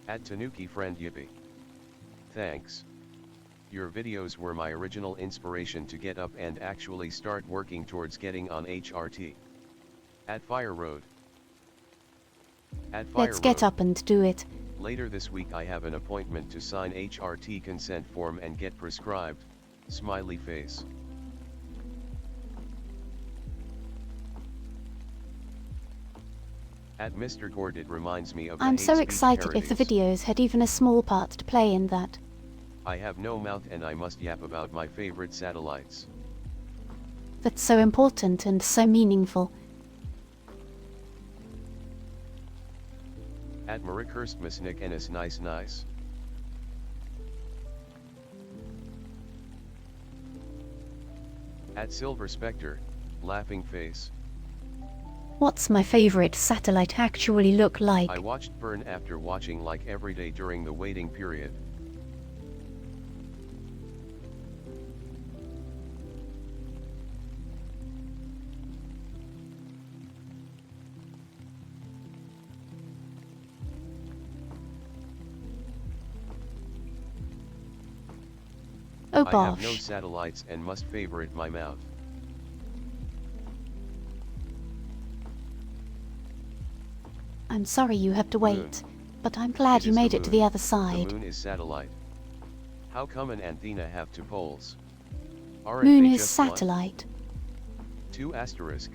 At Tanuki friend yippee. Thanks. Your videos were my original inspiration to get up and actually start working towards getting on HRT. At Fire Road. At Fire Let's get Road. up and do it. Later this week I have an appointment to sign HRT consent form and get prescribed, smiley face. At Mr. Gord it reminds me of the I'm hate so speech excited if the parodies. videos had even a small part to play in that. I have no mouth and I must yap about my favorite satellites. That's so important and so meaningful. At ● and is nice. At ⵗⵗ, laughing face. What's my favorite satellite actually look like? I watched burn after watching like every day during the waiting period. Oh I have no gosh. satellites and must favorite my mouth. I'm sorry you have to Moon. wait, but I'm glad It you is made the it to moon. the other The side. moon is satellite. How come an antenna have two poles? Aren't Moon they is just one? satellite. 2 asterisk.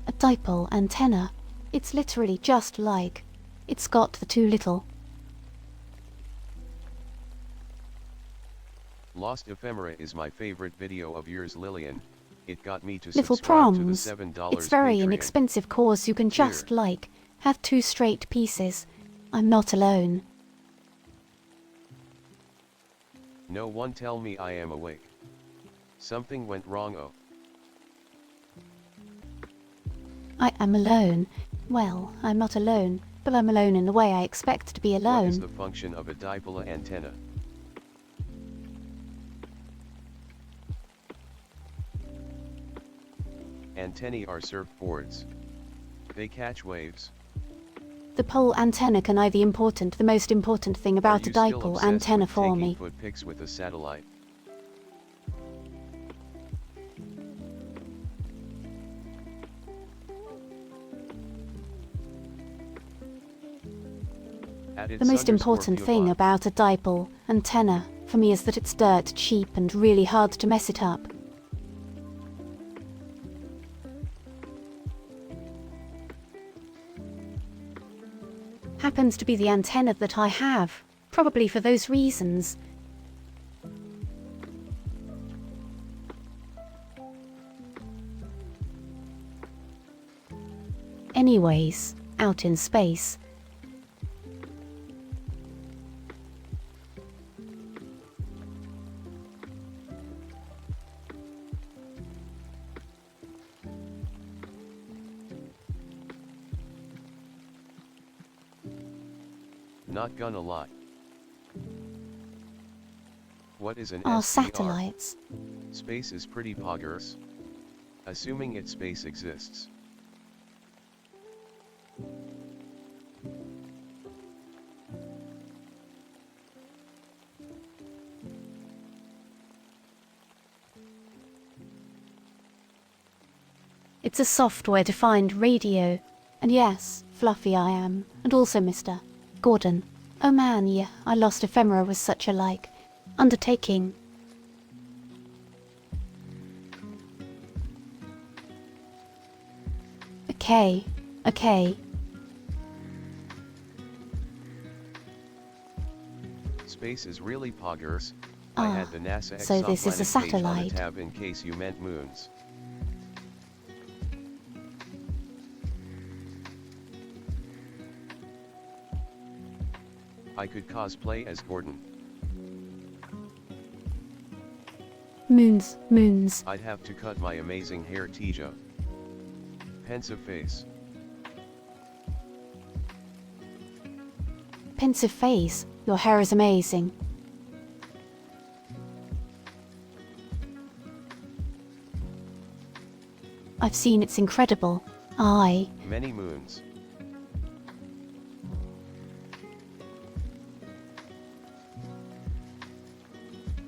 A dipole antenna. It's literally just like. It's got the too little. Lost Ephemera is my favorite video of yours, Lilian. It got me to Little subscribe to the proms. $7 It's very Patreon. inexpensive cause you can just Cheer. like. Have two straight pieces. I'm not alone. No one tell me I am awake. Something went wrong. Oh. I am alone. Well, I'm not alone, but I'm alone in the way I expect to be What is alone. the function of a dipole antenna? Antennae are surfboards. They catch waves. The pole antenna can I the most important thing about a dipole antenna for me. Foot pics with a satellite. The most important thing about a dipole antenna for me is that it's dirt cheap and really hard to mess it up. Happens to be the antenna that I have, probably for those reasons. Anyways, out in space, not gonna lie. What is an are SDR? satellites. Space is pretty poggers. Assuming its space exists. It's a software-defined radio. And yes, fluffy I am, and also Mr. Gordon. Oh man, yeah, I lost ephemera was such a undertaking. Okay. Space is really poggers. I had the NASA so this is a exoplanet page on satellite. a tab in case you meant moons. I could cosplay as Gordon. Moons. I'd have to cut my amazing hair ⵃᵃᵃ. Pensive face. Pensive face, your hair is amazing. I've seen it's incredible. Aye. Many moons.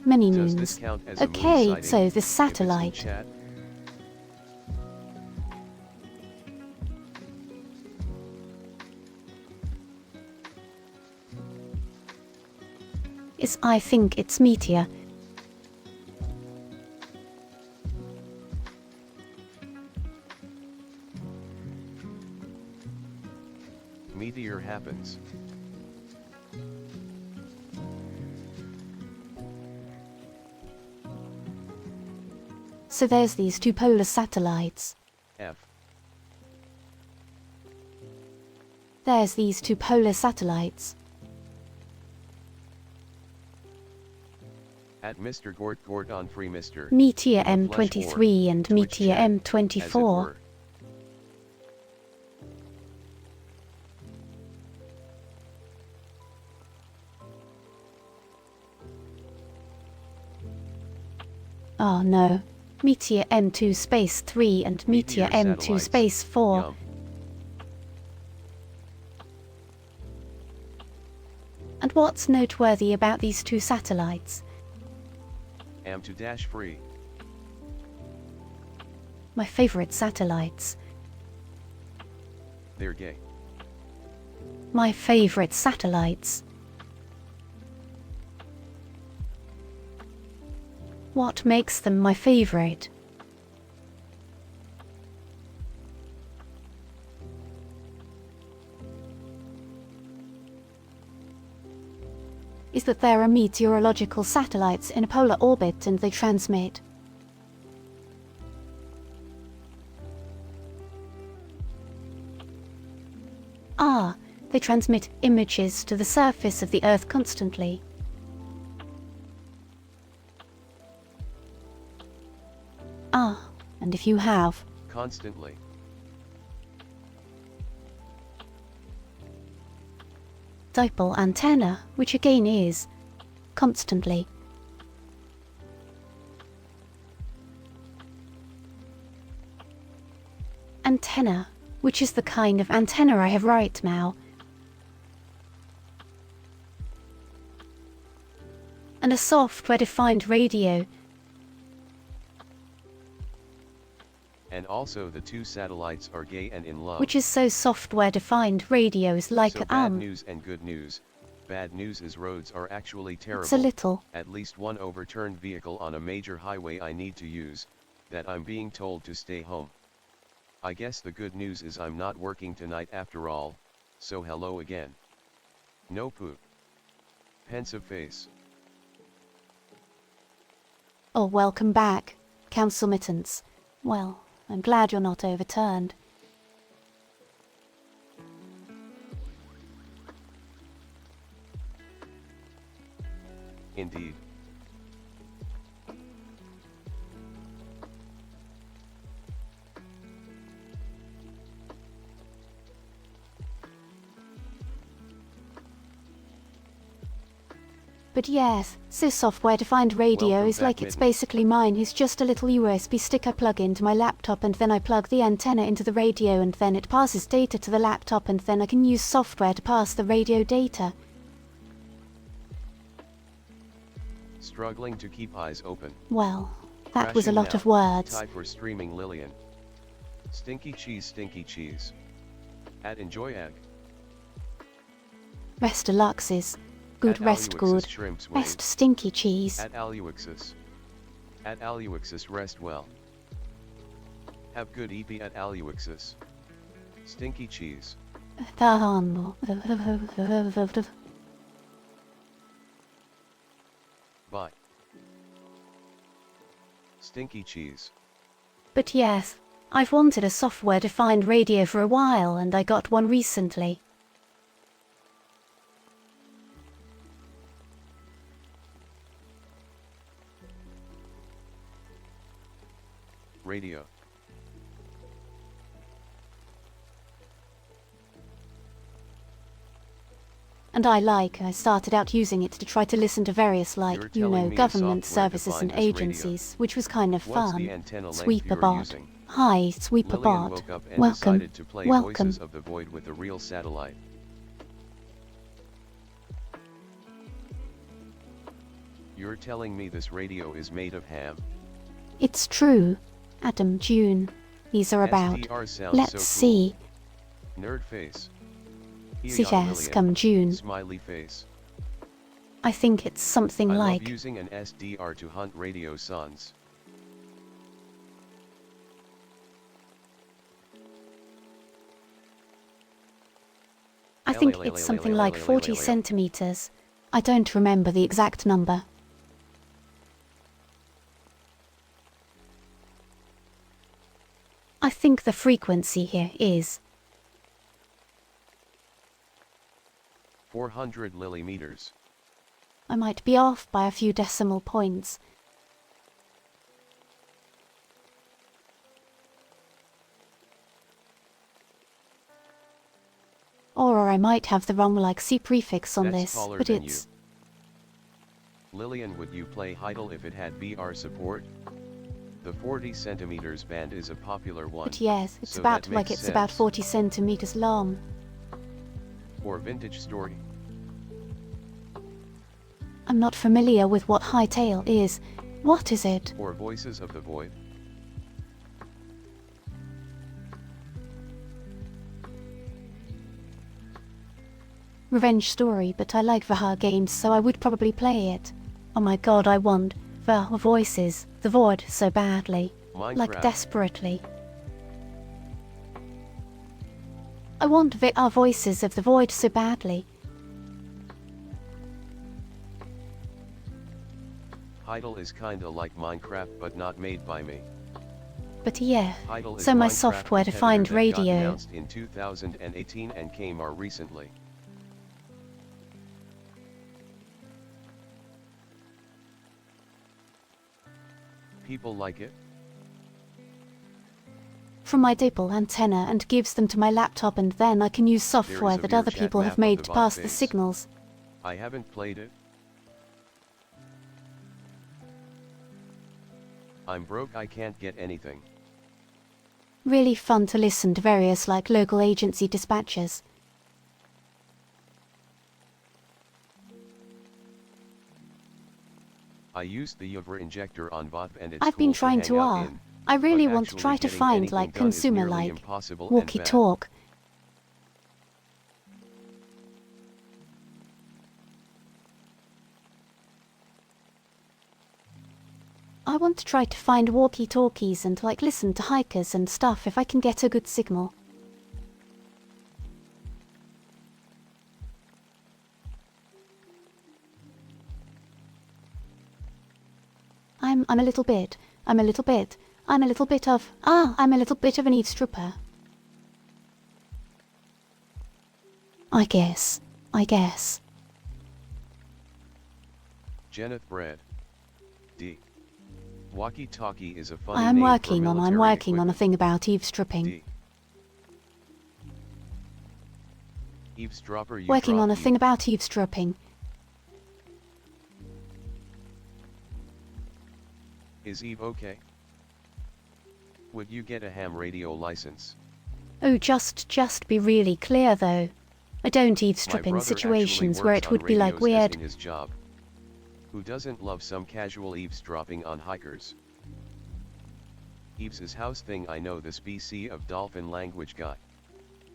Many Does moons. this count as a moon Okay, sighting so this if it's in satellite. chat? I think it's meteor. Meteor happens. So there's these two polar satellites. F. There's these two polar satellites. At Mr. Gordon Free Mr. Meteor with a flesh M23 orb, and Twitch Meteor chat, as it M24. were. Oh no. Meteor M2 space 3 and Meteor M2 satellites. space 4. Yum. And what's noteworthy about these two satellites? M2-free. My favorite satellites. They're gay. My favorite satellites. What makes them my favorite? Is that there are meteorological satellites in a polar orbit and they transmit. They transmit images to the surface of the Earth constantly. And if you have Constantly. dipole antenna, which again is constantly. Antenna, which is the kind of antenna I have right now, and a software-defined radio. And also the two satellites are gay and in love. Which is so software-defined radios like So bad news and good news. Bad news is roads are actually terrible. It's a little. At least one overturned vehicle on a major highway I need to use, that I'm being told to stay home. I guess the good news is I'm not working tonight after all, so hello again. No poop. Pensive face. Oh, welcome back, ᵗᵦᵦᵏ. Well, I'm glad you're not overturned. Indeed. But yes, this software-defined radio Welcome is back, like it's Mitten. basically mine. It's just a little USB stick I plug into my laptop, and then I plug the antenna into the radio, and then it passes data to the laptop, and then I can use software to pass the radio data. Struggling to keep eyes open. Well, that was a Crashing lot now. of words. Time for streaming Lilian. Stinky cheese, stinky cheese. At enjoy egg. Rest deluxes. Good At rest Aluixis good. shrimps Rest wave. stinky cheese. At Aluixis. At Aluixis rest well. Have good EP at Aluixis. Stinky cheese. Bye. Stinky cheese. But yes, I've wanted a software-defined radio for a while, and I got one recently. Radio. And I started out using it to try to listen to various, You're telling me a government software services and defined as radio. agencies, which was kind of What's fun. the antenna length Sweeper you're bot. using? Hi, Lilian Sweeper bot. woke up and Welcome. decided to play Welcome. Voices of the Void with the real satellite. You're telling me this radio is made of ham? It's true. Adam, June. These are about. SDR sounds Let's so cool. see. Nerd face. Sicher, Lilian. come June. Smiley face. I think it's something I like. love using an SDR to hunt radio sons. I think it's something like 40 centimeters. I don't remember the exact number. I think the frequency here is 400 millimeters. I might be off by a few decimal points. Or I might have the wrong C prefix on That's this, taller but than it's... Lilian, would you play ḥᵃᵠ if it had VR support? The 40 centimeters band is a popular one. But yes, it's so about that makes it's about sense. 40 centimeters long. For vintage story. I'm not familiar with what ḥᵃᵠ is. What is it? Or Voices of the Void. Revenge story, but I like VR games, so I would probably play it. Oh my god, I want VR Voices, the Void, so badly. Like Minecraft. desperately. I want VR Voices of the Void so badly. ḥᵃᵠ is kinda like Minecraft but not made by me. But yeah, ḥᵃᵠ is so my Minecraft software-defined competitor that got radio. announced in 2018 and came more recently. People like it? From my dipole antenna and gives them to my laptop, and then I can use There software is a that VR other chat people map have of made the to bot pass the face. signals. I haven't played it. I'm broke, I can't get anything. Really fun to listen to various local agency dispatchers. I used the ᵗᵉቬᵉ injector on VOD and it's I've cool been trying hang to out in, I really but want to actually try to getting find anything like done is nearly consumer-like impossible and walkie bad. talk. I want to try to find walkie-talkies and like listen to hikers and stuff if I can get a good signal. I'm a little bit of an eavesdropper. I guess. ᵗᵦᵉ. D. Walkie-talkie is a funny I'm name for working military on a equipment. thing about eavesdropping. D. Eavesdropper, you Working on a drop thing you. about eavesdropping. Is Eve okay? Would you get a ham radio license? Oh, just be really clear though. I don't My eavesdrop in brother situations actually where works it on would be like radios as weird. in his job. Who doesn't love some casual eavesdropping on hikers? Eaves is house thing. I know this BC of dolphin language guy.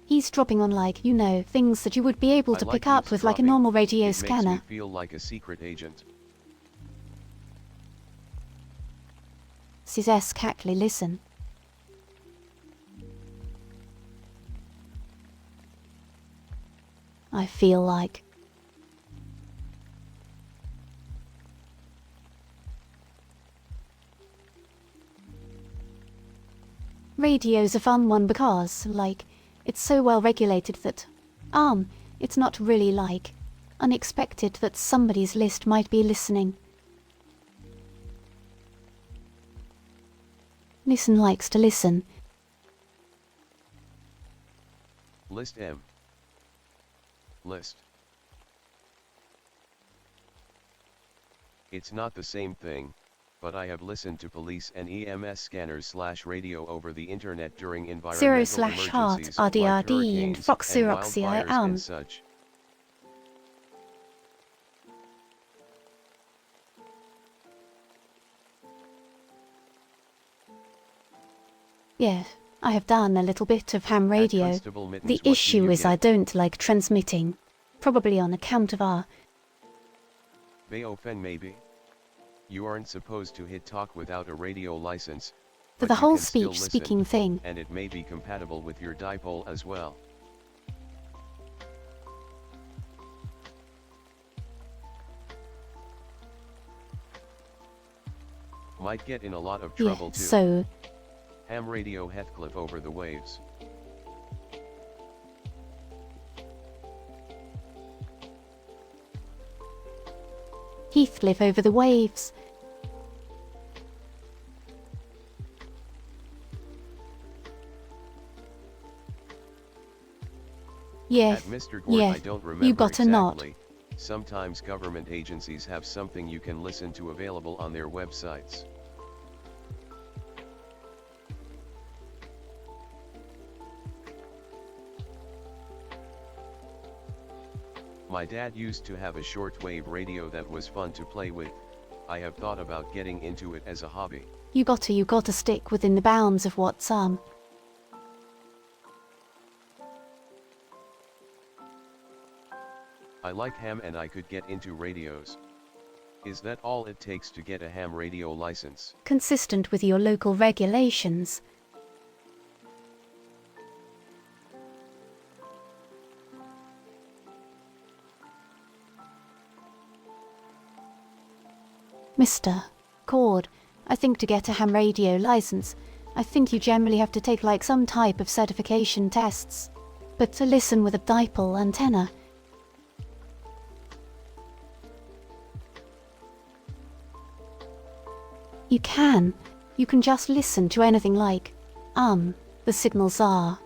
Eavesdropping on like, you know, things that you would be able I to like pick up with like a eavesdropping. normal radio It scanner. makes me feel like a secret agent. ᵗᵏᵗ, listen. I feel like. Radio's a fun one because, like, it's so well regulated that, it's not really like, unexpected that somebody's list might be listening. Listen likes to listen. List M. List. It's not the same thing, but I have listened to police and EMS scanners / radio over the internet during environmental emergencies like ┗ RDRD and hurricanes and ┗ wildfires and such. Yeah, I have done a little bit of ham radio. Constable Mittens, The what do issue you is get? I don't like transmitting. Probably on account of our... They offend maybe. You aren't supposed to hit talk without a radio license, For but the you whole can still listen, speaking thing. and it may be compatible with your dipole as well. Might get in a lot of trouble too. So... Ham radio ┗ over the waves. Heathcliff over the waves. Yeah, At Mr. Gord, I don't remember you got a nod. exactly. Sometimes government agencies have something you can listen to available on their websites. My dad used to have a shortwave radio that was fun to play with. I have thought about getting into it as a hobby. You gotta stick within the bounds of what's I like ham and I could get into radios. Is that all it takes to get a ham radio license? consistent with your local regulations. Mr. Cord, I think to get a ham radio license, I think you generally have to take like some type of certification tests. But to listen with a dipole antenna, you can just listen to anything like, the signals are.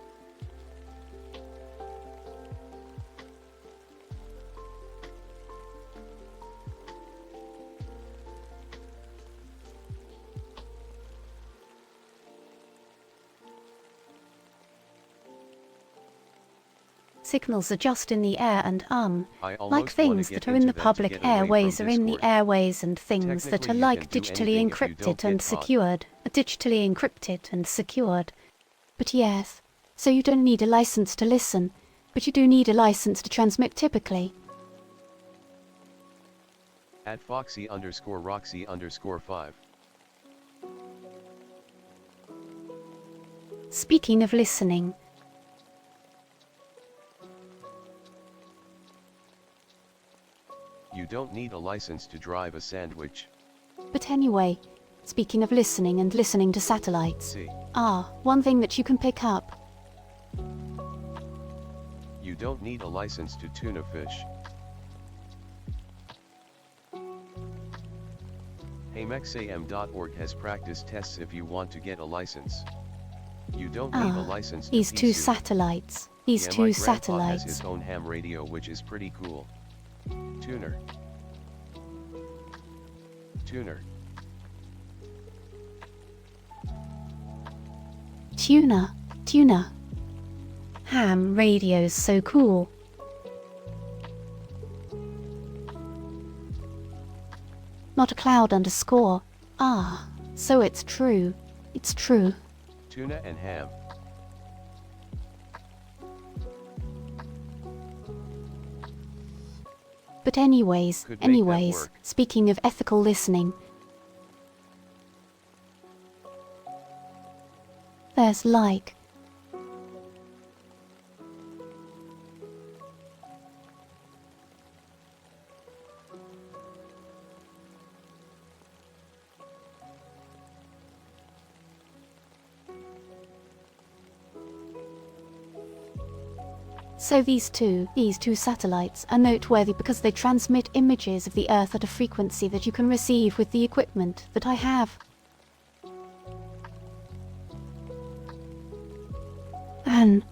Signals are just in the air and I almost like wanna things get that are in into the that to public get away from airways are in the Discord. airways and things that Technically are you like can do digitally anything if you don't encrypted and get caught. secured. Digitally encrypted and secured. But yes, so you don't need a license to listen, but you do need a license to transmit typically. At Foxy_Roxy_5. Speaking of listening, You don't need a license to drive a sandwich. but anyway, speaking of listening and listening to satellites, See, one thing that you can pick up. you don't need a license to tuna fish. ḥᵃᵦᵉ.org has practice tests if you want to get a license. You don't need a license to These two pea soup. satellites. These Yeah, two my grandpa has satellites. his own ham radio, which is pretty cool. Tuner. Tuner. Tuna. Ham radio's so cool. Not a cloud underscore. So it's true. It's true. Tuna and ham. But anyways, Could make that work. speaking of ethical listening, there's like. So these two satellites are noteworthy because they transmit images of the Earth at a frequency that you can receive with the equipment that I have. And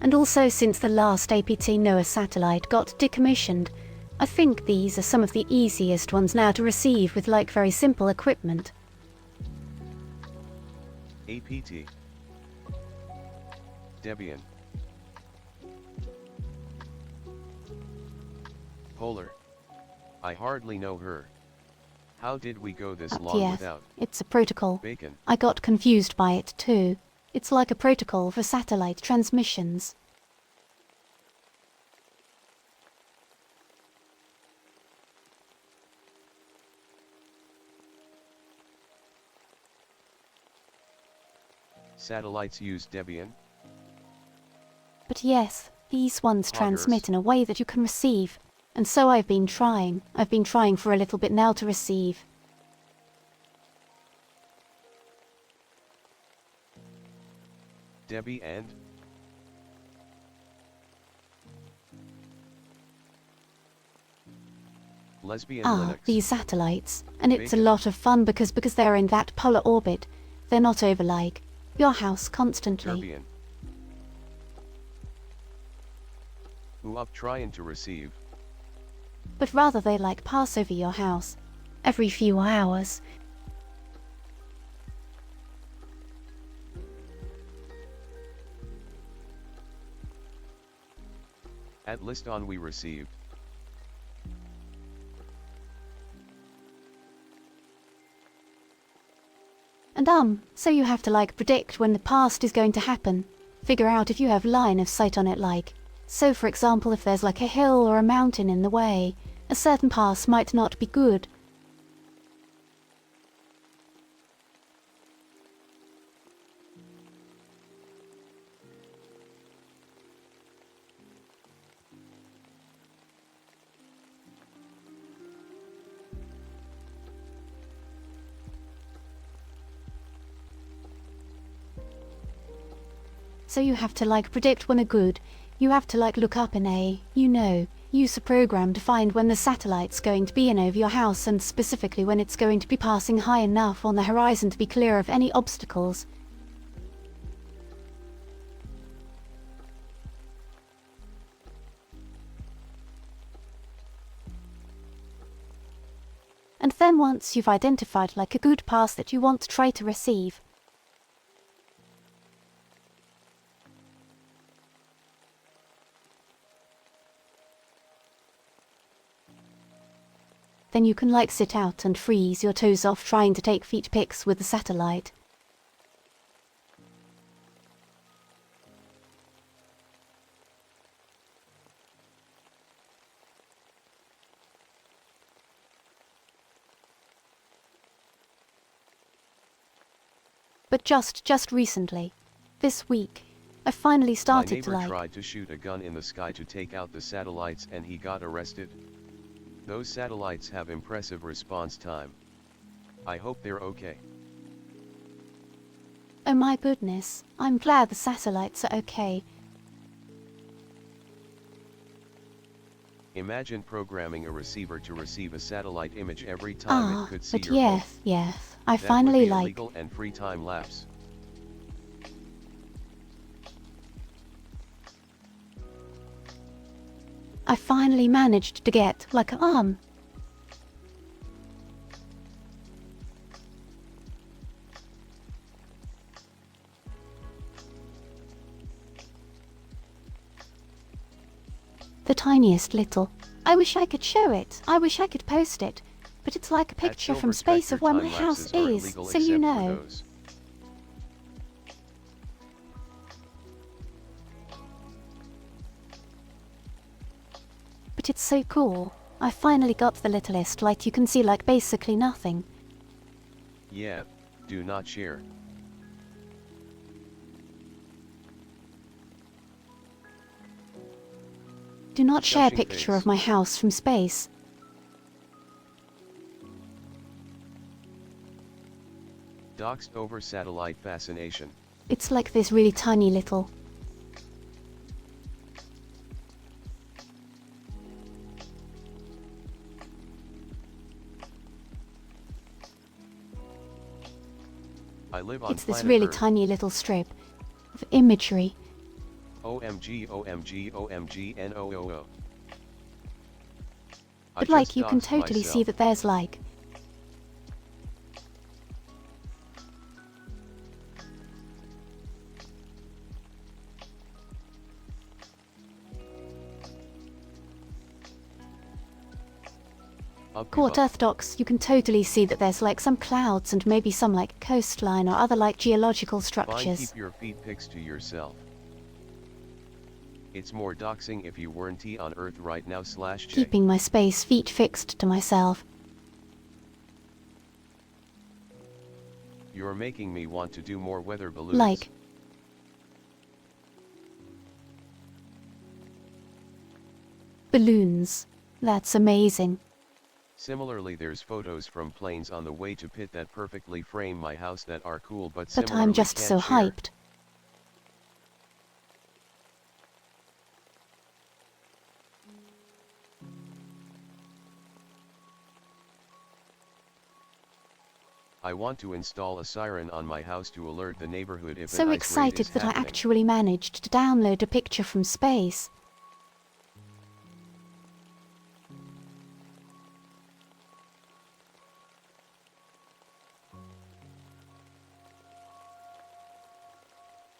and also since the last APT NOAA satellite got decommissioned, I think these are some of the easiest ones now to receive with like very simple equipment. APT. Debian. Polar. I hardly know her. How did we go this long Yes, without it's a protocol. bacon? I got confused by it too. It's like a protocol for satellite transmissions. Satellites use Debian? But yes, these ones Hoggers. transmit in a way that you can receive. And so I've been trying for a little bit now to receive. Debbie and? Lesbian Linux. These satellites. And it's a Bacon. lot of fun because they're in that polar orbit. They're not over like your house constantly. Turbian. Who up trying to receive? But rather they like pass over your house every few hours. At list on we received. And so you have to like predict when the past is going to happen. Figure out if you have line of sight on it like. So for example, if there's like a hill or a mountain in the way, a certain pass might not be good. So you have to like predict when a good, you have to like look up in a, use a program to find when the satellite's going to be in over your house and specifically when it's going to be passing high enough on the horizon to be clear of any obstacles. And then once you've identified like a good path that you want to try to receive, then you can like sit out and freeze your toes off trying to take feet pics with the satellite. But just recently, this week, I finally started to My like... neighbor tried to shoot a gun in the sky to take out the satellites and he got arrested. Those satellites have impressive response time. I hope they're okay. Oh my goodness, I'm glad the satellites are okay. Imagine programming a receiver to receive a satellite image every time it could see but your phone. yes, I That finally would be like... illegal and free time lapse. I finally managed to get like an arm. The tiniest little. I wish I could show it. I wish I could post it. But it's like a At picture Silver from space Spectre, of where my time house lapses are is, illegal so you except for know. those. But it's so cool. I finally got the littlest light you can see like basically nothing. Yeah, do not share. Do not share a Gushing picture face. of my house from space. Doxed over satellite fascination. It's like this really tiny little. I live on It's this planet really Earth. tiny little strip of imagery. OMG OMG OMG NOOO. I But like just you can doxed totally see myself. that there's like... Court Upkeep. Earth docs, you can totally see that there's like some clouds and maybe some like coastline or other like geological Fine, structures. keep your feet pics to yourself. It's more doxing if you weren't on Earth right now /J. Keeping my space feet fixed to myself. You're making me want to do more weather balloons. Like... balloons. That's amazing. Similarly, there's photos from planes on the way to pit that perfectly frame my house that are cool, but But similarly I'm just can't so share. hyped. I want to install a siren on my house to alert the neighborhood if So an ice raid excited is that I happening. actually managed to download a picture from space.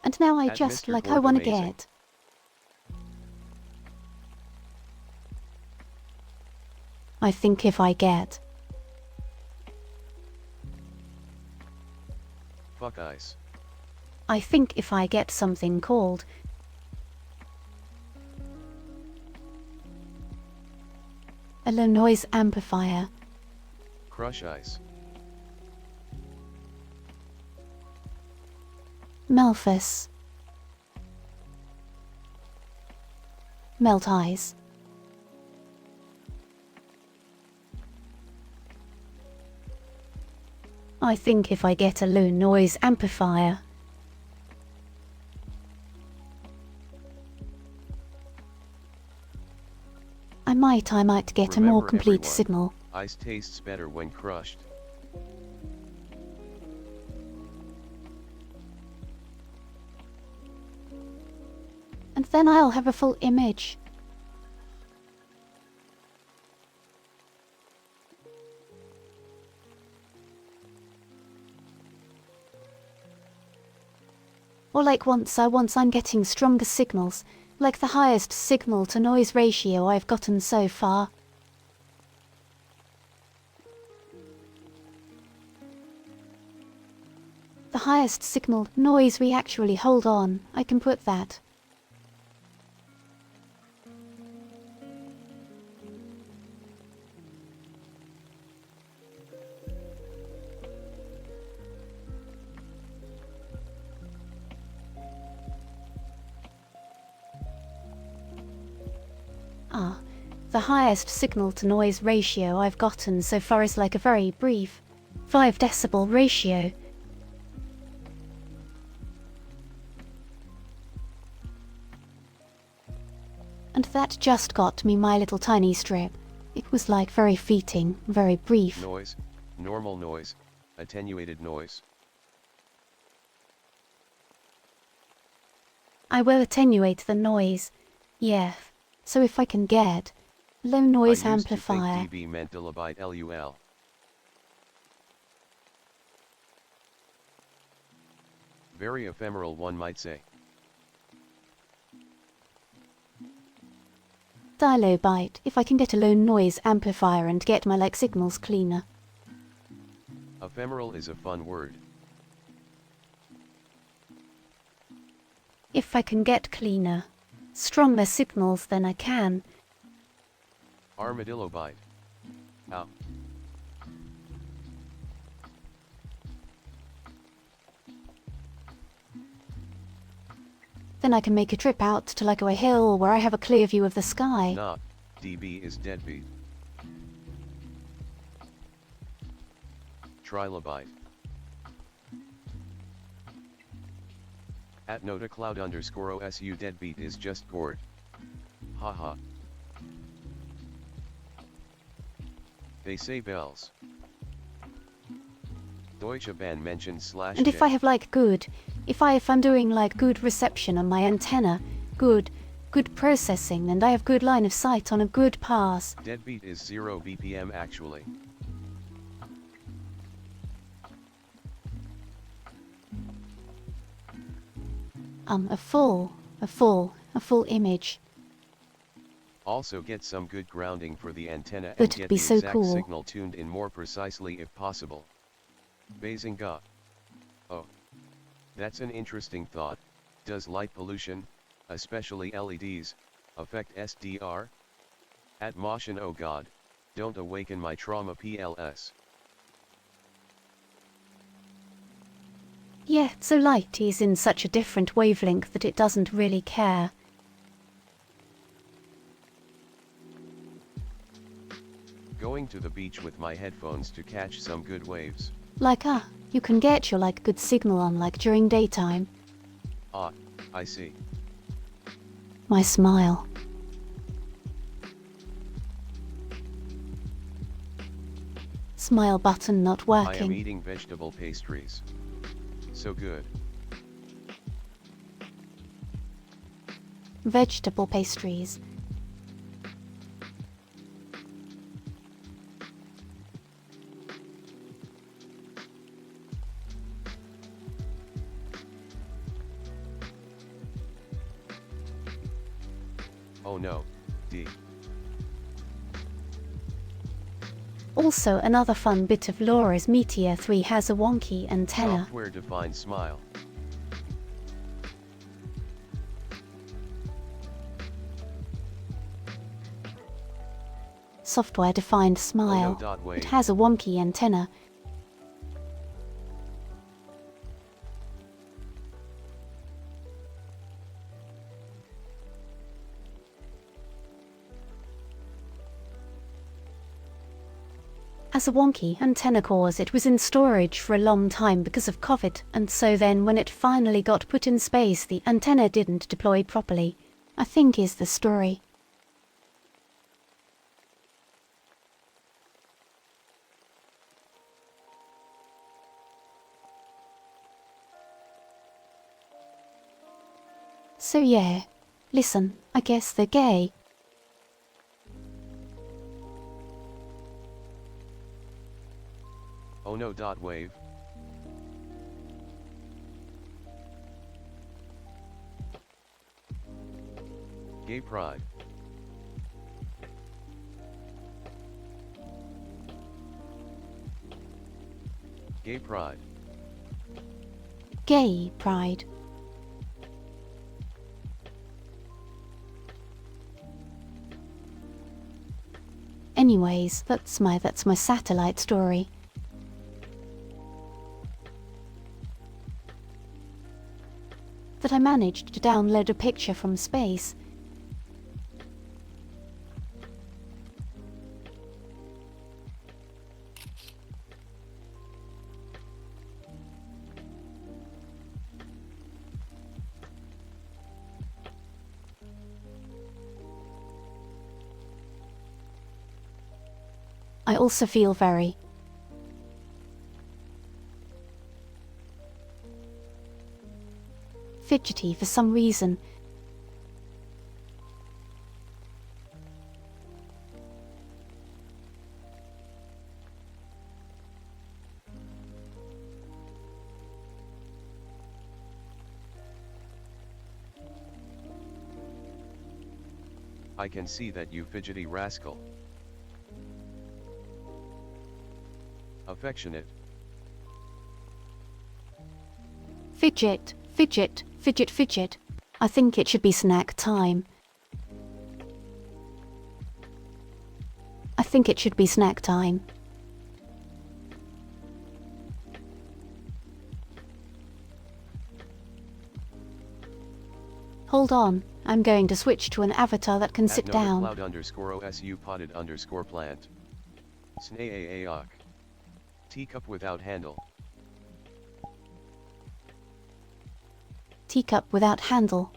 And now I At just Mr. like I Gorg want to amazing. get. I think if I get. Fuck ice. I think if I get something called a low noise amplifier, Crush ice. Melphus, melt eyes, I think if I get a low noise amplifier, I might get a more Remember, complete everyone, signal. Ice tastes better when crushed. And then I'll have a full image. Or like once I'm getting stronger signals, like the highest signal to noise ratio I've gotten so far. The highest signal noise we actually hold on, I can put that. The highest signal to noise ratio I've gotten so far is like a very brief 5 decibel ratio. And that just got me my little tiny strip. It was like very fleeting, very brief. Noise, normal noise, attenuated noise. I will attenuate the noise, yeah. So if I can get low noise amplifier. I used to think dB meant dilabyte LUL. Very ephemeral, one might say. Dilobyte, if I can get a low noise amplifier and get my like signals cleaner. Ephemeral is a fun word. If I can get cleaner, stronger signals than I can. Armadillobyte. Ow. Then I can make a trip out to like a hill where I have a clear view of the sky. Nah, dB is deadbeat. Trilobyte. At nota cloud underscore OSU deadbeat is just gourd. Haha. They say bells. Deutsche Bahn mentioned slash. And if I have like if I'm doing like good reception on my antenna, good processing, and I have good line of sight on a good pass. Deadbeat is 0 BPM actually. A full image. Also get some good grounding for the antenna and That'd get be the so exact cool. signal tuned in more precisely if possible. Bazinga. Oh. That's an interesting thought. Does light pollution, especially LEDs, affect SDR? At Motion, oh god, don't awaken my trauma PLS. Yeah, so light is in such a different wavelength that it doesn't really care. Going to the beach with my headphones to catch some good waves. Like you can get your like good signal on like during daytime. Ah, I see. My smile. Smile button not working. I am eating vegetable pastries. So good. Vegetable pastries. Oh no, D. Also another fun bit of lore is Meteor 3 has a wonky antenna. Software-defined smile. Software-defined smile. Oh no, it has a wonky antenna. As a wonky antenna cause, it was in storage for a long time because of COVID, and so then when it finally got put in space, the antenna didn't deploy properly, I think is the story. So yeah, listen, I guess they're gay. Oh no, wave. Gay pride. Gay pride. Gay pride. Anyways, that's my satellite story. That I managed to download a picture from space. I also feel very fidgety for some reason. I can see that, you fidgety rascal. Affectionate. Fidget, fidget, fidget, fidget. I think it should be snack time. I think it should be snack time. Hold on, I'm going to switch to an avatar that can sit down. @cloud_OSU_potted_plant. ᵗᵦᵏ. Teacup without handle. Teacup without handle.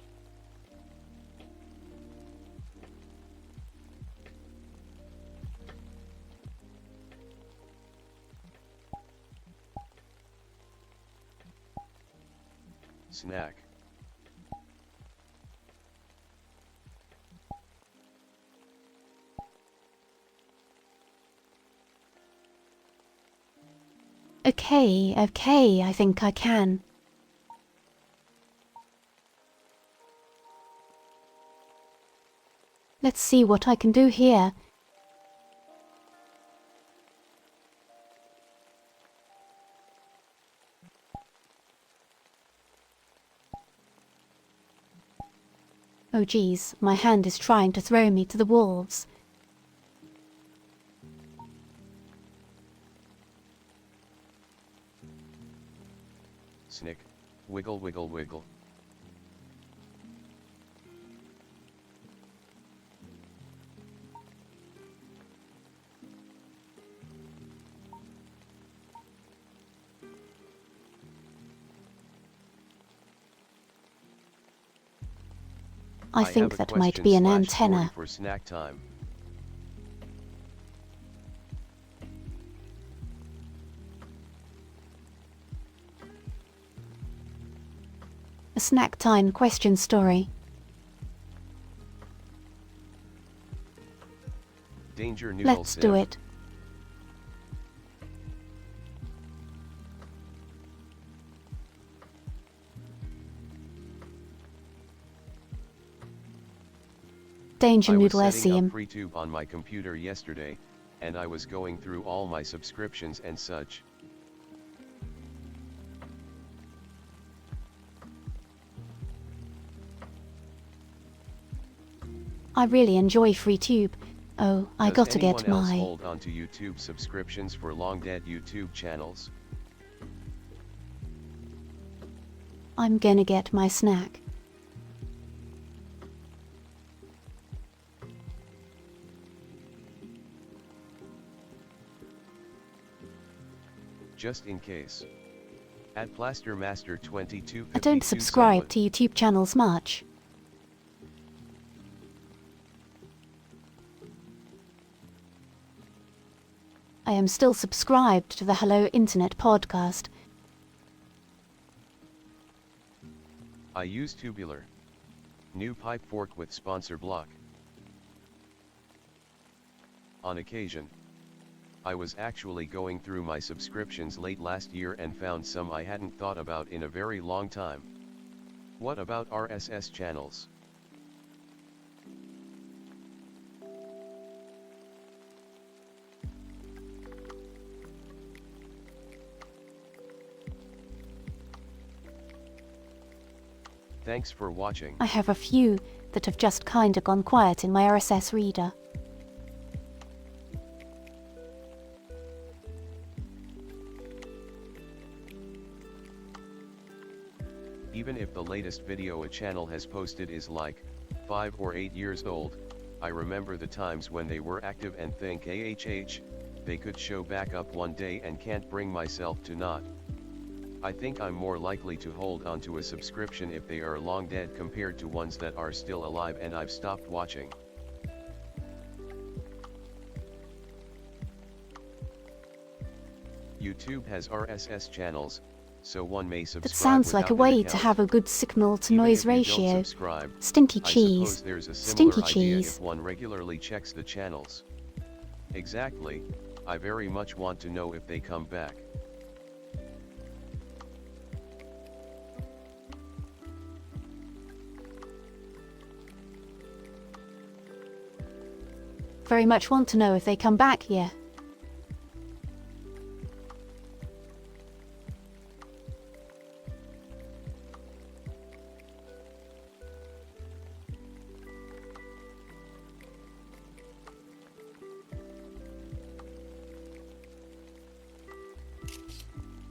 Snack. Okay, I think I can. Let's see what I can do here. Oh geez, my hand is trying to throw me to the wolves. Snick. Wiggle, wiggle, wiggle. I think that might be an antenna. For snack time. A snack time question story. Danger noodle. Let's do it. Danger noodle I was setting up SEM. FreeTube on my computer yesterday, and I was going through all my subscriptions and such. I really enjoy FreeTube. Oh, I Does gotta get anyone else my... hold on to YouTube subscriptions for long dead YouTube channels? I'm gonna get my snack. Just in case. At @plastermaster2252. I don't subscribe to YouTube channels much. I am still subscribed to the Hello Internet podcast. I use tubular. New pipe fork with sponsor block. On occasion. I was actually going through my subscriptions late last year and found some I hadn't thought about in a very long time. What about RSS channels? Thanks for watching. I have a few that have just kinda gone quiet in my RSS reader. Even if the latest video a channel has posted is like 5 or 8 years old, I remember the times when they were active and think they could show back up one day and can't bring myself to not. I think I'm more likely to hold on to a subscription if they are long dead compared to ones that are still alive and I've stopped watching. YouTube has RSS channels, so one may subscribe. That sounds like a without an way to account. have a good signal-to-noise Even if you don't ratio. subscribe, Stinky I cheese. suppose there's a Stinky similar idea cheese. if one regularly checks the channels. Exactly, I very much want to know if they come back. Very much want to know if they come back, yeah.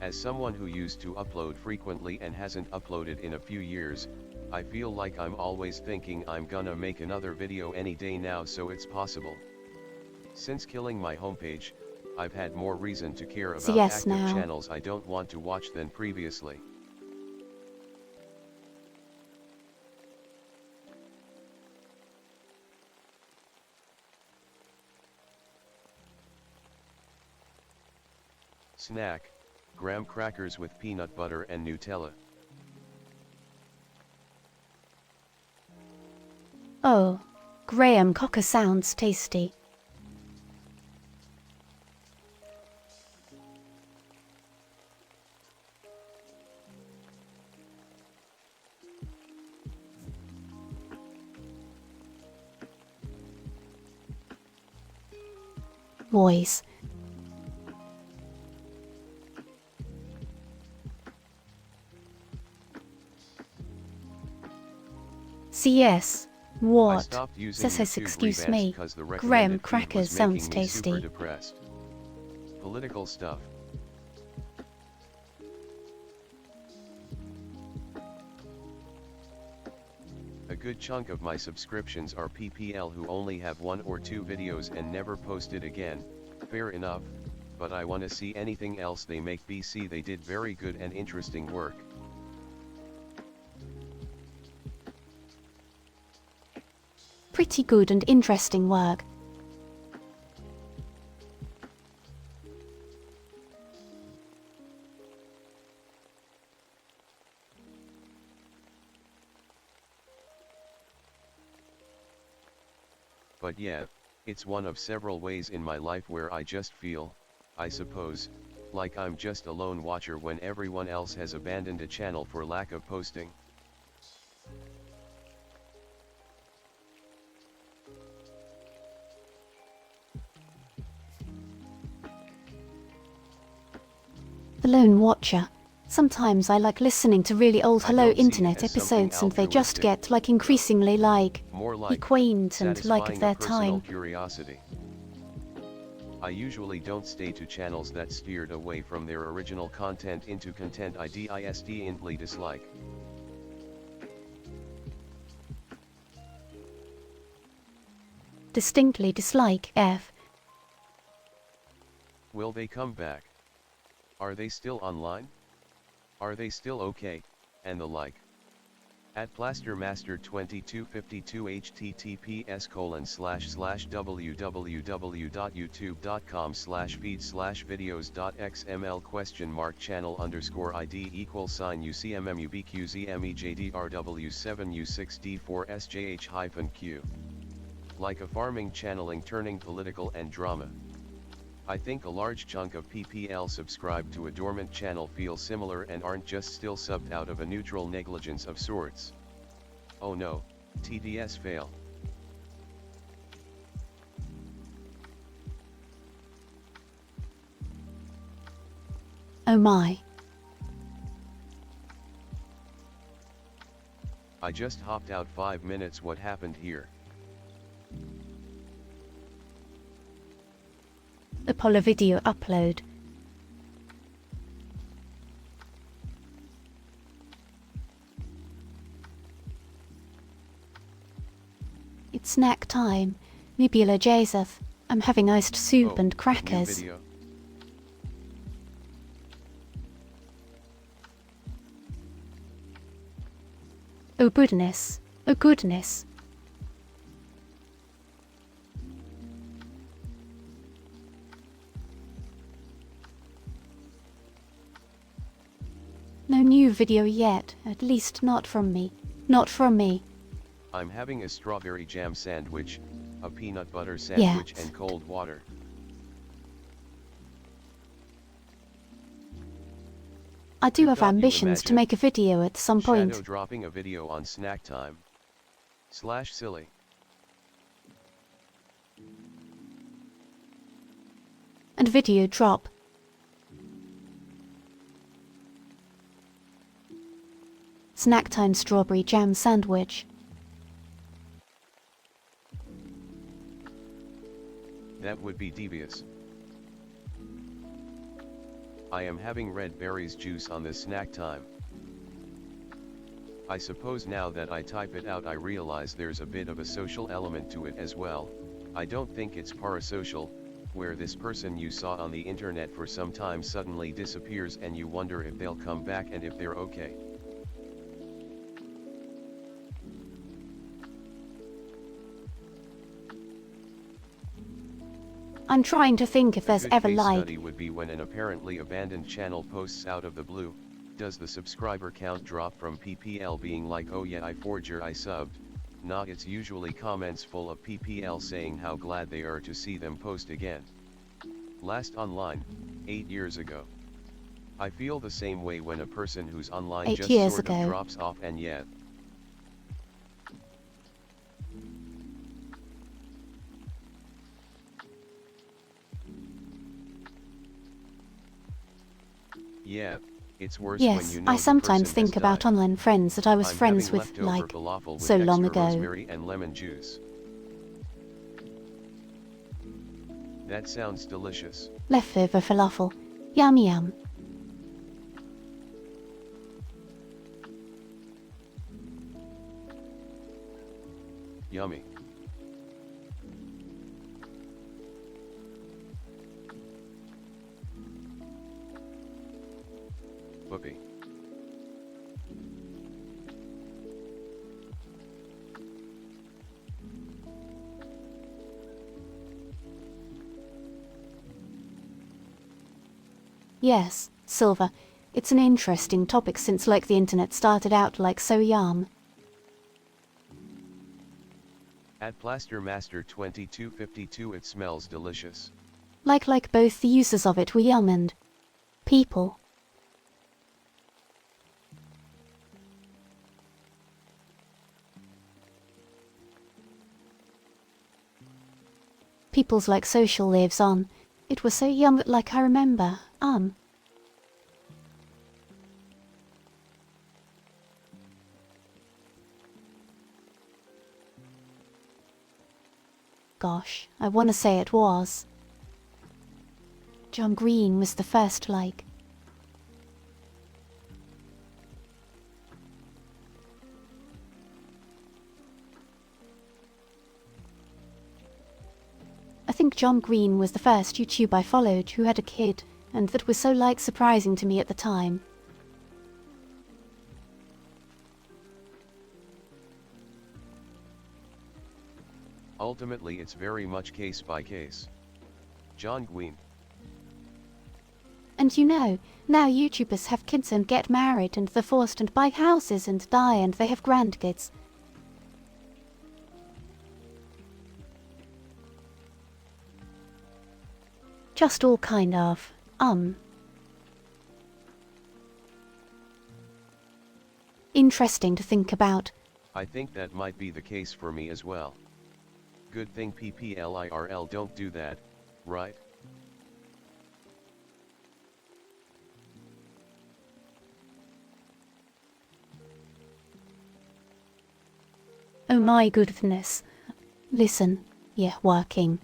As someone who used to upload frequently and hasn't uploaded in a few years, I feel like I'm always thinking I'm gonna make another video any day now, so it's possible. Since killing my homepage, I've had more reason to care about active now. channels I don't want to watch than previously. Snack: graham crackers with peanut butter and Nutella. Oh, graham cracker sounds tasty. Voice. CS. I What? stopped using Says YouTube excuse revamps me. 'cause the Graham recommended feed crackers was sounds making me super tasty. depressed. Political stuff. A good chunk of my subscriptions are PPL who only have 1 or 2 videos and never posted again. Fair enough, but I wanna see anything else they make. BC they did very good and interesting work. Pretty good and interesting work. But yeah, it's one of several ways in my life where I just feel, I suppose, like I'm just a lone watcher when everyone else has abandoned a channel for lack of posting. The Lone Watcher. Sometimes I like listening to really old I Hello don't see it Internet as something episodes and they just altruistic, get like increasingly like more like quaint and like satisfying of their a personal time. curiosity. I usually don't stay to channels that steered away from their original content into content I distinctly dislike. Distinctly dislike F. Will they come back? Are they still online? Are they still okay, and the like. At plastermaster2252 https://www.youtube.com/feed/videos.xml?channel_id=UCMMUBQZMEJDR77U6D4SJH-Q. Like a farming channeling turning political and drama. I think a large chunk of PPL subscribed to a dormant channel feel similar and aren't just still subbed out of a neutral negligence of sorts. Oh no, TDS fail. Oh my. I just hopped out 5 minutes. What happened here? Apollo video upload. It's snack time. Nebula Jazeth. I'm having iced soup and New crackers. video. Oh goodness. Oh goodness. No new video yet, at least not from me. Not from me. I'm having a strawberry jam sandwich, a peanut butter sandwich and cold water. I do Could have not you ambitions to imagine make a video at some point. Shadow dropping a video on snack time. /silly. And video drop. Snack time strawberry jam sandwich. That would be devious. I am having red berries juice on this snack time. I suppose now that I type it out I realize there's a bit of a social element to it as well. I don't think it's parasocial, where this person you saw on the internet for some time suddenly disappears and you wonder if they'll come back and if they're okay. I'm trying to think if there's A good ever case like... study would be when an apparently abandoned channel posts out of the blue. Does the subscriber count drop from PPL being like, oh yeah I forger I subbed? Nah, it's usually comments full of PPL saying how glad they are to see them post again. Last online, 8 years ago. I feel the same way when a person who's online 8 just years sort of ago. drops off and yet. Yeah, it's worse when Yes, you know I the sometimes person think has about died. online friends that I was I'm friends having with, leftover like, falafel with so long extra ago. rosemary and lemon juice. That sounds delicious. Leftover falafel. Yum yum. Yummy. Whoopee. Yes, Silver. It's an interesting topic since like the internet started out like so yum. At Plastermaster 2252 it smells delicious. Like both the users of it were yum and people. People's like social lives on. It was so yum that like I remember, Gosh, I wanna say it was. John Green was the first like. I think John Green was the first YouTube I followed who had a kid, and that was so like surprising to me at the time. Ultimately it's very much case by case. John Green. And you know, now YouTubers have kids and get married and they're forced and buy houses and die and they have grandkids. Just all kind of, interesting to think about. I think that might be the case for me as well. Good thing PPLIRL don't do that, right? Oh my goodness. Listen, yeah, working.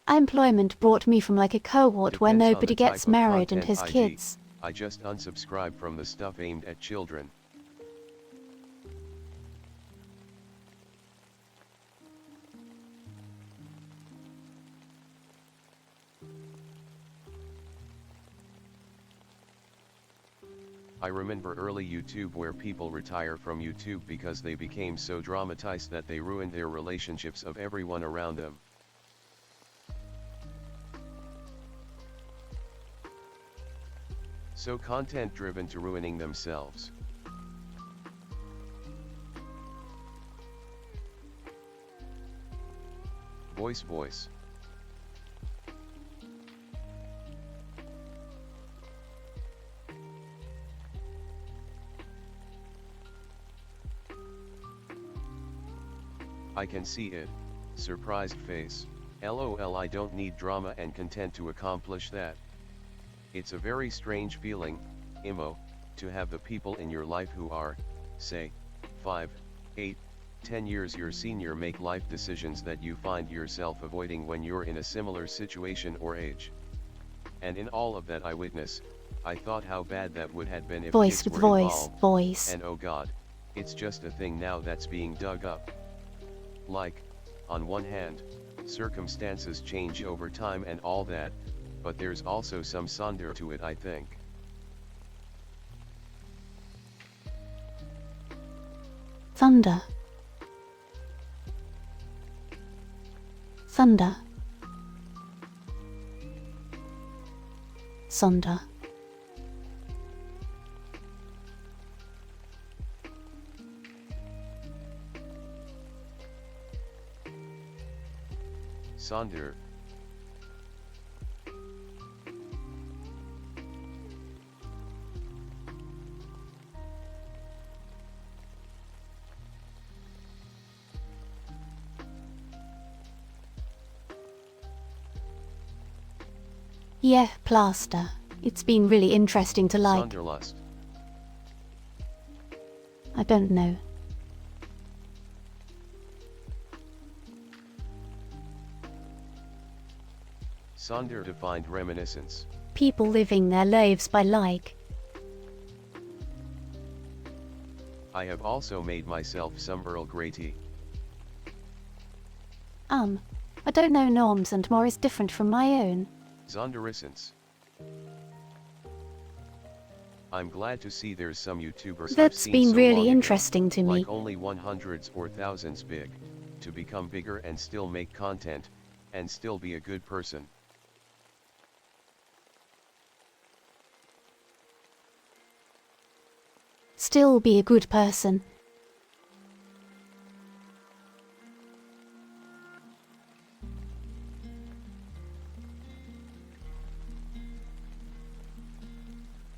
Employment brought me from like a cohort where Depends on nobody the type gets of married and content has ID. kids. I just unsubscribed from the stuff aimed at children. I remember early YouTube where people retire from YouTube because they became so dramatized that they ruined their relationships of everyone around them. So content driven to ruining themselves. Voice. I can see it. Surprised face. LOL, I don't need drama and content to accomplish that. It's a very strange feeling, imo, to have the people in your life who are, say, 5, 8, 10 years your senior make life decisions that you find yourself avoiding when you're in a similar situation or age. And in all of that I witness, I thought how bad that would have been if Voice kids with were voice, involved. voice. And oh god, it's just a thing now that's being dug up. Like, on one hand, circumstances change over time and all that, but there's also some ᵗᵦᵏ to it, I think. Thunder. Thunder. Sonder. Sonder. Yeah, plaster. It's been really interesting to like. Sonderlust. I don't know. Sonder defined reminiscence. People living their lives by like. I have also made myself some Earl Grey tea. I don't know norms and more is different from my own. Sonderissence. I'm glad to see there's some YouTubers I've That's seen been so really long ago, interesting to me. like only 100s or thousands big, to become bigger and still make content, and still be a good person. Still be a good person.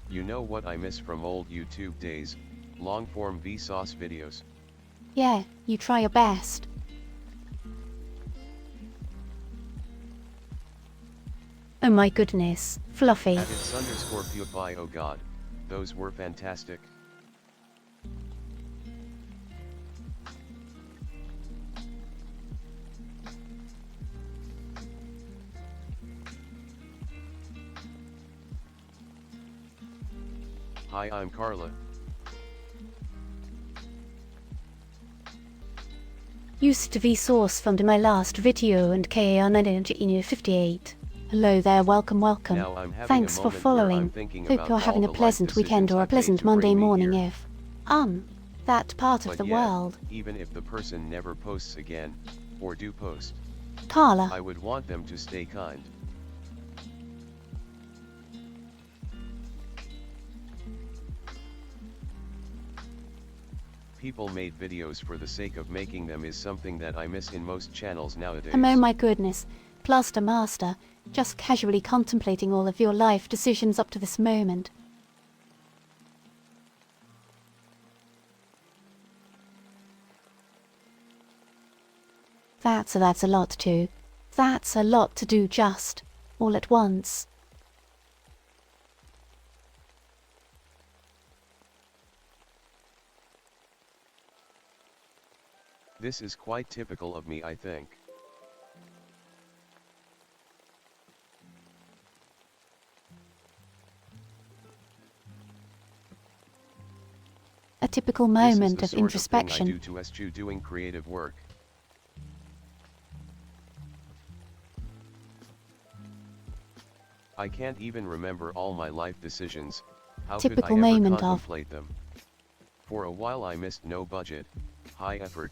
You know what I miss from old YouTube days? Long-form Vsauce videos. Yeah, you try your best. Oh my goodness, fluffy. ⵃ oh god, those were fantastic. Hi, I'm Carla. Used to Vsauce from my last video and ᵘᵏᵦ. Hello there, welcome. Now I'm having Thanks a for moment where following. I'm thinking Hope about you're having all a the pleasant life weekend or a decisions I've pleasant made to Monday bring me morning here. if, that part of But the yeah, world. even if the person never posts again, or do post, Carla. I would want them to stay kind. People made videos for the sake of making them is something that I miss in most channels nowadays. Oh my goodness, Plaster Master, just casually contemplating all of your life decisions up to this moment. That's a lot too. That's a lot to do just, all at once. This is quite typical of me, I think. A typical This is moment the of sort of thing I introspection. do to ᵗᵏᵦ doing creative work. I can't even remember all my life decisions, how could I Typical ever moment of contemplate them? For a while I missed no budget, high effort,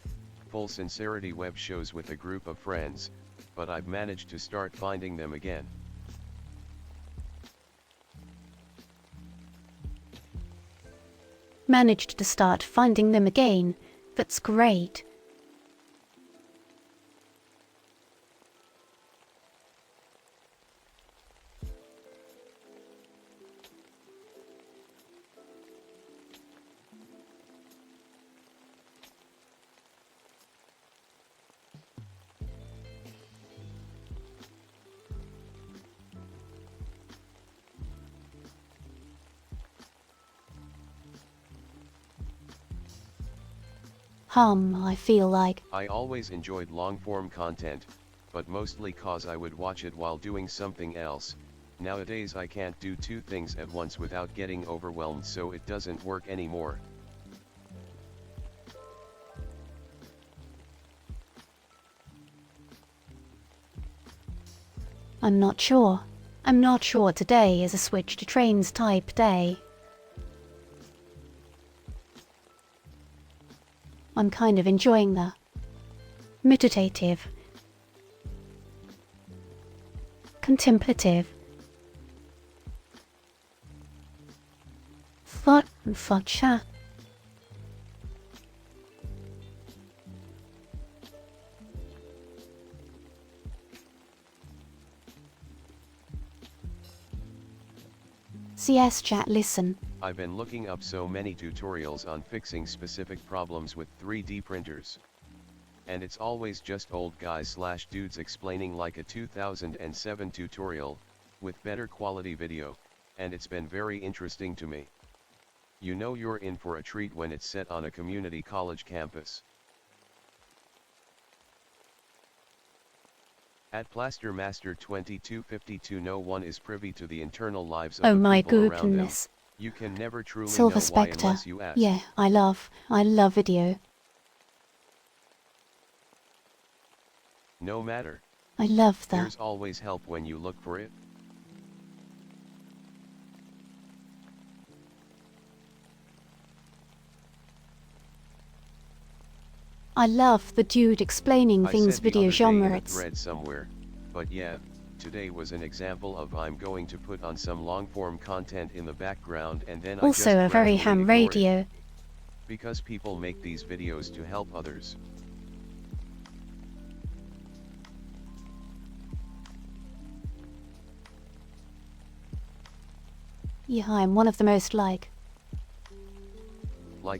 full sincerity web shows with a group of friends, but I've managed to start finding them again. managed to start finding them again. That's great. I feel like. I always enjoyed long-form content, but mostly cause I would watch it while doing something else. Nowadays I can't do two things at once without getting overwhelmed, so it doesn't work anymore. I'm not sure. I'm not sure today is a switch to trains type day. I'm kind of enjoying the meditative, contemplative, ᵗᵦᵍʰᵗ. CS chat listen. I've been looking up so many tutorials on fixing specific problems with 3D printers. And it's always just old guys/dudes explaining, like a 2007 tutorial, with better quality video, and it's been very interesting to me. You know you're in for a treat when it's set on a community college campus. At Plastermaster 2252, no one is privy to the internal lives of Oh the my people around them. goodness. You can never truly know why ᵗᵦᵏ. unless you ask. Yeah, I love video. No matter. I love that. There's always help when you look for it. I love the dude explaining I things said the video other day in a genres. thread somewhere, but yeah, today was an example of I'm going to put on some long-form content in the background and then I just Also a very gradually ham ignore it. radio. Because people make these videos to help others. Yeah, I'm one of the most like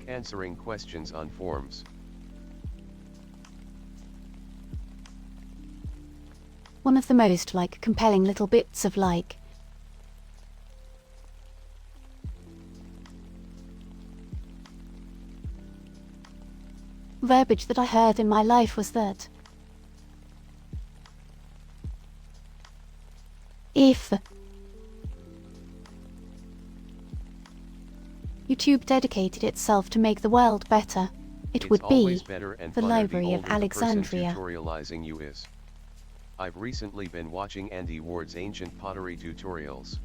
answering questions on forums. one of the most compelling little bits of verbiage that I heard in my life was that if YouTube dedicated itself to make the world better, it It's would always be better and the funner Library of older the person Alexandria. tutorializing you is. I've recently been watching Andy Ward's ancient pottery tutorials.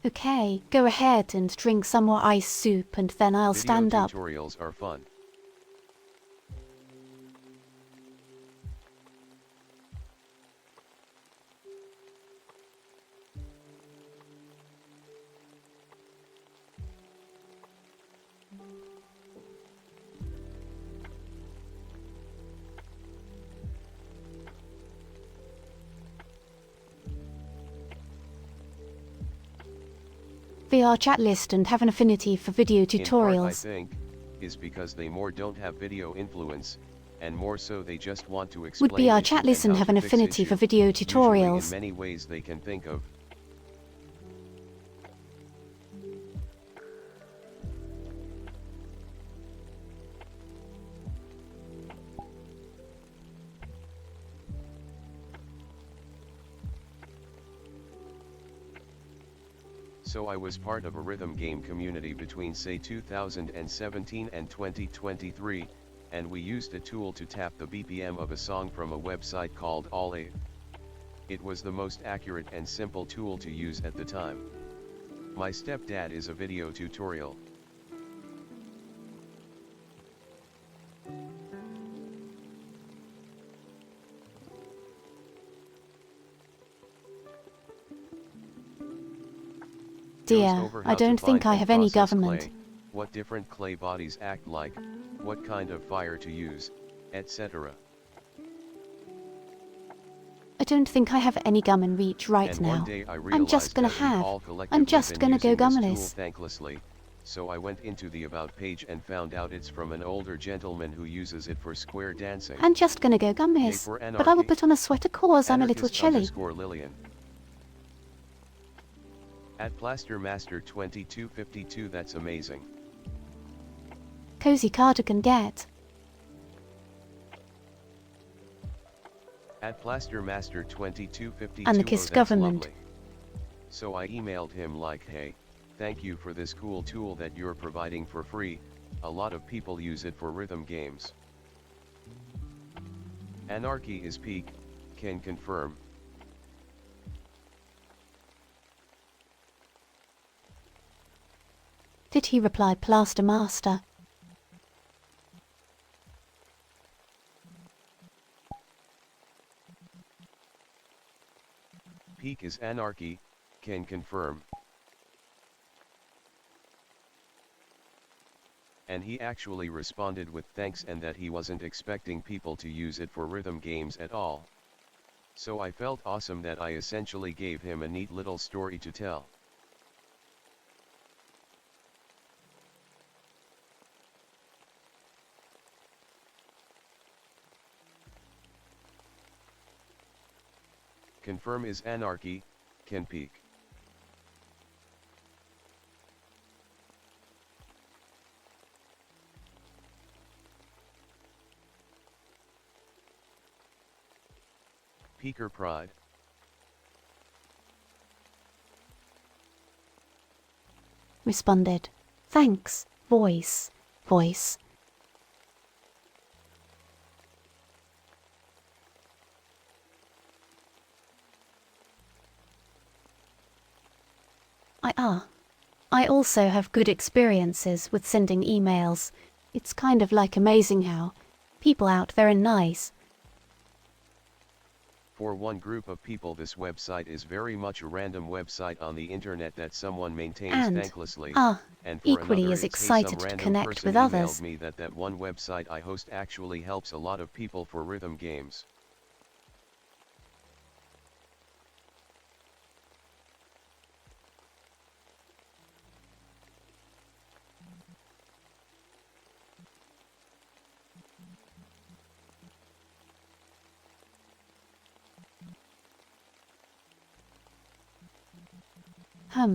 Okay, go ahead and drink some more ice soup and then I'll stand Video up. tutorials are fun. They are chat list and have an affinity for video In part, I tutorials. think, is because they more don't have video influence, and more so they just want to Would explain be our issue chat and list and how have to an fix affinity for issue, video usually in tutorials. many ways they can think of. So I was part of a rhythm game community between say 2017 and 2023, and we used a tool to tap the BPM of a song from a website called ᵗᵦᵏ. It was the most accurate and simple tool to use at the time. My stepdad is a video tutorial. Dear, I don't think I have any government. What different clay bodies act like, what kind of fire to use, etc. I don't think I have any gum in reach right And now. one day I I'm just realized gonna that we've have. all I'm collectively just been gonna go using this tool gumless. thanklessly, so I went into the About page and found out it's from an older gentleman who uses it for square dancing. I'm just gonna go gumless. for But I will anarchy. put on a sweater cause I'm a little chilly. @lilian. @plastermaster2252. That's amazing. Cozy cardigan get. @plastermaster2252. Anarchist that's government. lovely. So I emailed him like, hey, thank you for this cool tool that you're providing for free, a lot of people use it for rhythm games. Anarchy is peak, can confirm. Did he reply plaster master? Peak is anarchy, can confirm. And he actually responded with thanks and that he wasn't expecting people to use it for rhythm games at all. So I felt awesome that I essentially gave him a neat little story to tell. Confirm is anarchy, can peak. Peaker pride. Responded. Thanks. Voice. Voice. I also have good experiences with sending emails. It's kind of like amazing how people out there are nice. For one group of people, this website is very much a random website on the internet that someone maintains And thanklessly. And for equally another, as it's, hey, excited some to random connect person with emailed others. me that one website I host actually helps a lot of people for rhythm games.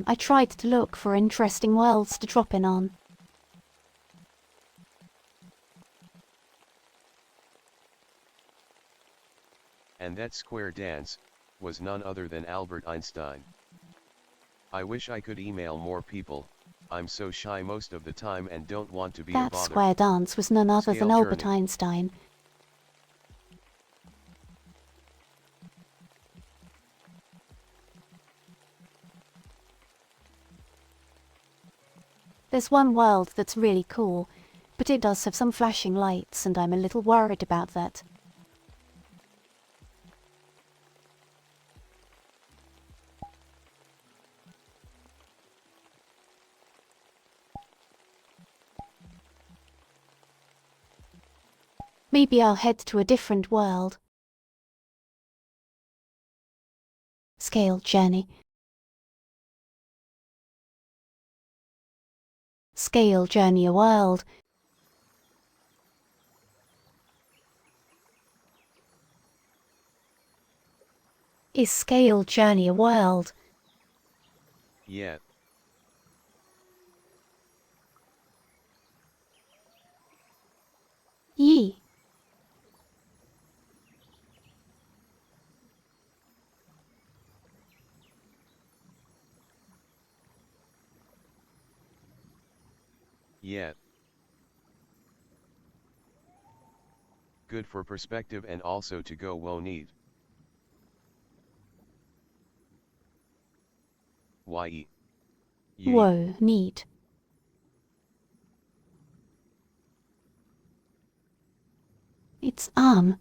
I tried to look for interesting worlds to drop in on. And that square dance was none other than Albert Einstein. I wish I could email more people. I'm so shy most of the time and don't want to be a That bother. square dance was none other than Scale Albert journey. Einstein. There's one world that's really cool, but it does have some flashing lights and I'm a little worried about that. Maybe I'll head to a different world. Scale journey. scale journey a world. Is scale journey a world? Yet. Ye. Yet. Good for perspective and also to go wo need. Ye. Ye. Woe need. It's Oh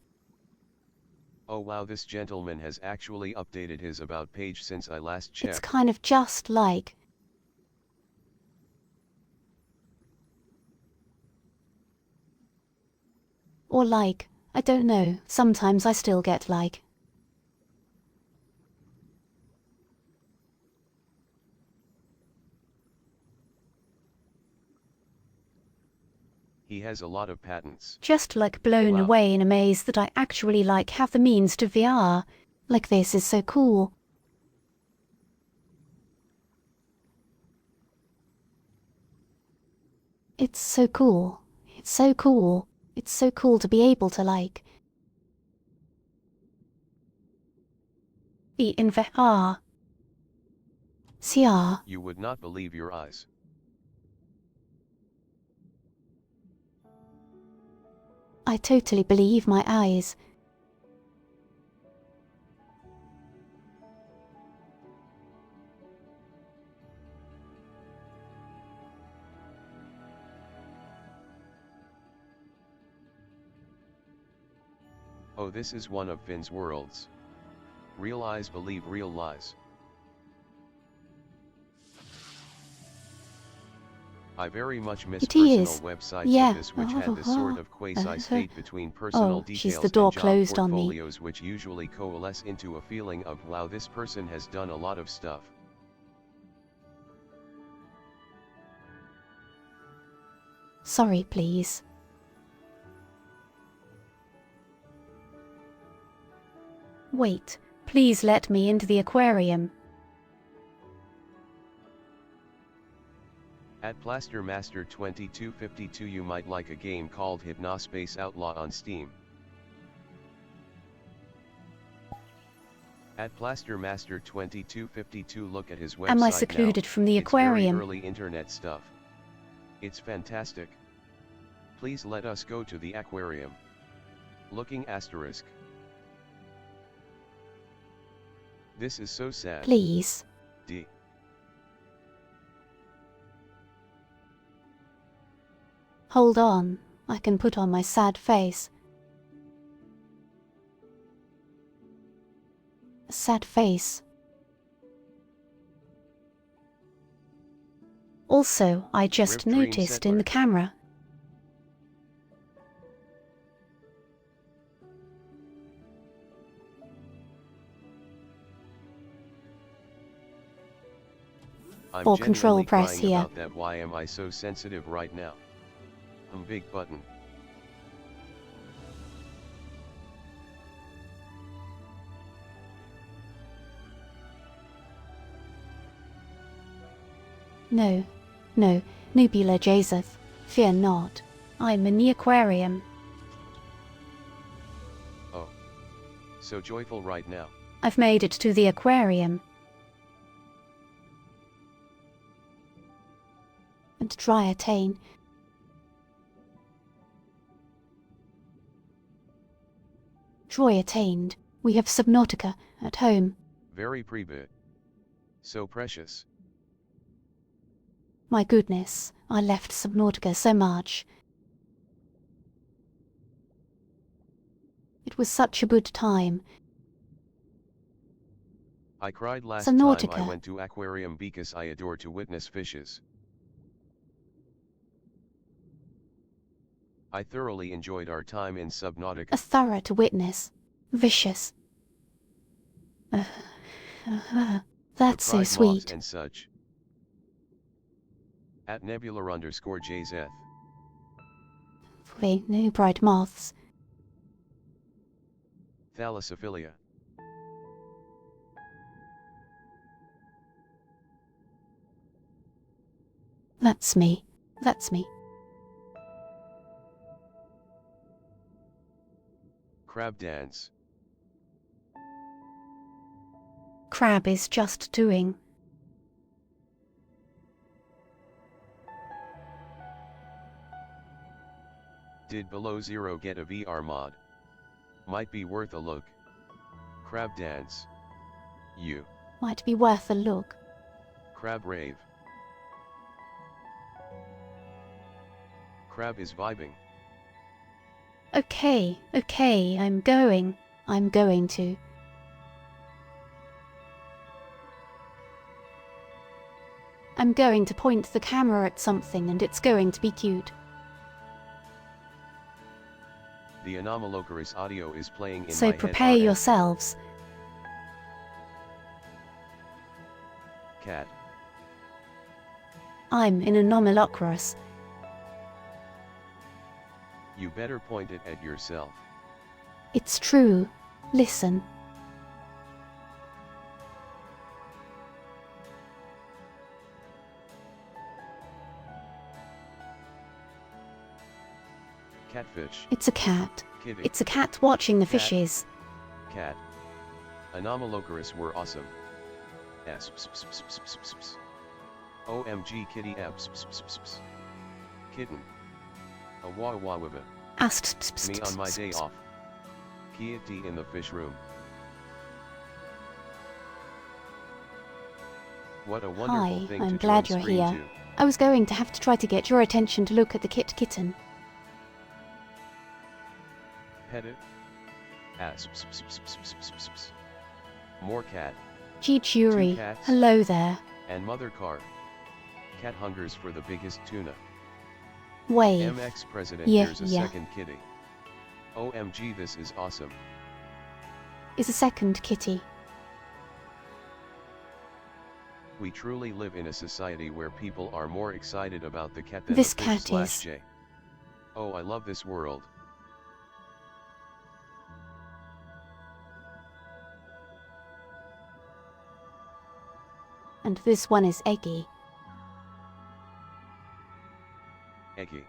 wow, this gentleman has actually updated his about page since I last checked. It's kind of just like. Or like, I don't know, sometimes I still get like. He has a lot of patents. Just like blown Wow. away in amaze that I actually like have the means to VR. Like this is so cool. It's so cool. It's so cool. It's so cool to be able to like. Be in VR. CR. You would not believe your eyes. I totally believe my eyes. Oh, this is one of Finn's worlds. Real eyes believe real lies. I very much miss It personal is. websites Yeah. of this which had this sort of quasi-state between personal Oh, details she's the door and job closed on me. portfolios which usually coalesce into a feeling of wow, this person has done a lot of stuff. Sorry, please. Wait, please let me into the aquarium. At Plaster Master 2252 you might like a game called Hypnospace Outlaw on Steam. At Plaster Master 2252 look at his website Am I now. secluded from the It's very aquarium? early internet stuff. It's fantastic. Please let us go to the aquarium. Looking asterisk. This is so sad. Please. D. Hold on, I can put on my sad face. A sad face. Also, I just Rip Dream noticed in Settler. the camera. I'm Full control genuinely press crying here. about that. Why am I so sensitive right now? Big button. No, no, Nubula Joseph, fear not. I'm in the aquarium. Oh. So joyful right now. I've made it to the aquarium. And ᵗᵃᵃ. Joy attained. We have Subnautica at home. Very pre-bit. So precious. My goodness, I left Subnautica so much. It was such a good time. I cried last time Subnautica. I went to aquarium because I adore to witness fishes. I thoroughly enjoyed our time in Subnautica. A thorough to witness. Vicious. That's The so pride moths sweet. and such. At nebular_jz. Wait, no bright moths. Thalassophila. That's me. That's me. Crab dance. Crab is just doing. Did Below Zero get a VR mod? Might be worth a look. Crab dance. You. Might be worth a look. Crab rave. Crab is vibing. Okay, okay, I'm going. I'm going to. I'm going to point the camera at something and it's going to be cute. The ᵗᵦᵏ audio is playing in So my head. prepare yourselves. Cat. I'm in ᵗᵦᵏ. You better point it at yourself. It's true. Listen. Catfish. It's a cat. Kitty. It's a cat watching the Cat. fishes. Cat. ᵗᵦᵏ were awesome. OMG kitty Kitten. A wawawawiva. Me on my day off. Kitty in the fish room. What a wonderful Hi, thing I'm to glad join you're screen here. to. I was going to have to try to get your attention to look at the kitten. Pet it. More cat. ᵃᵏᵦ, Two cats. hello there. And mother car. Cat hungers for the biggest tuna. Wave. MX President, Yeah, here's a yeah. second kitty. OMG, this is awesome. Is a second kitty. We truly live in a society where people are more excited about the cat than This the fish cat is. /J. Oh, I love this world. And this one is Eggy. Eggy.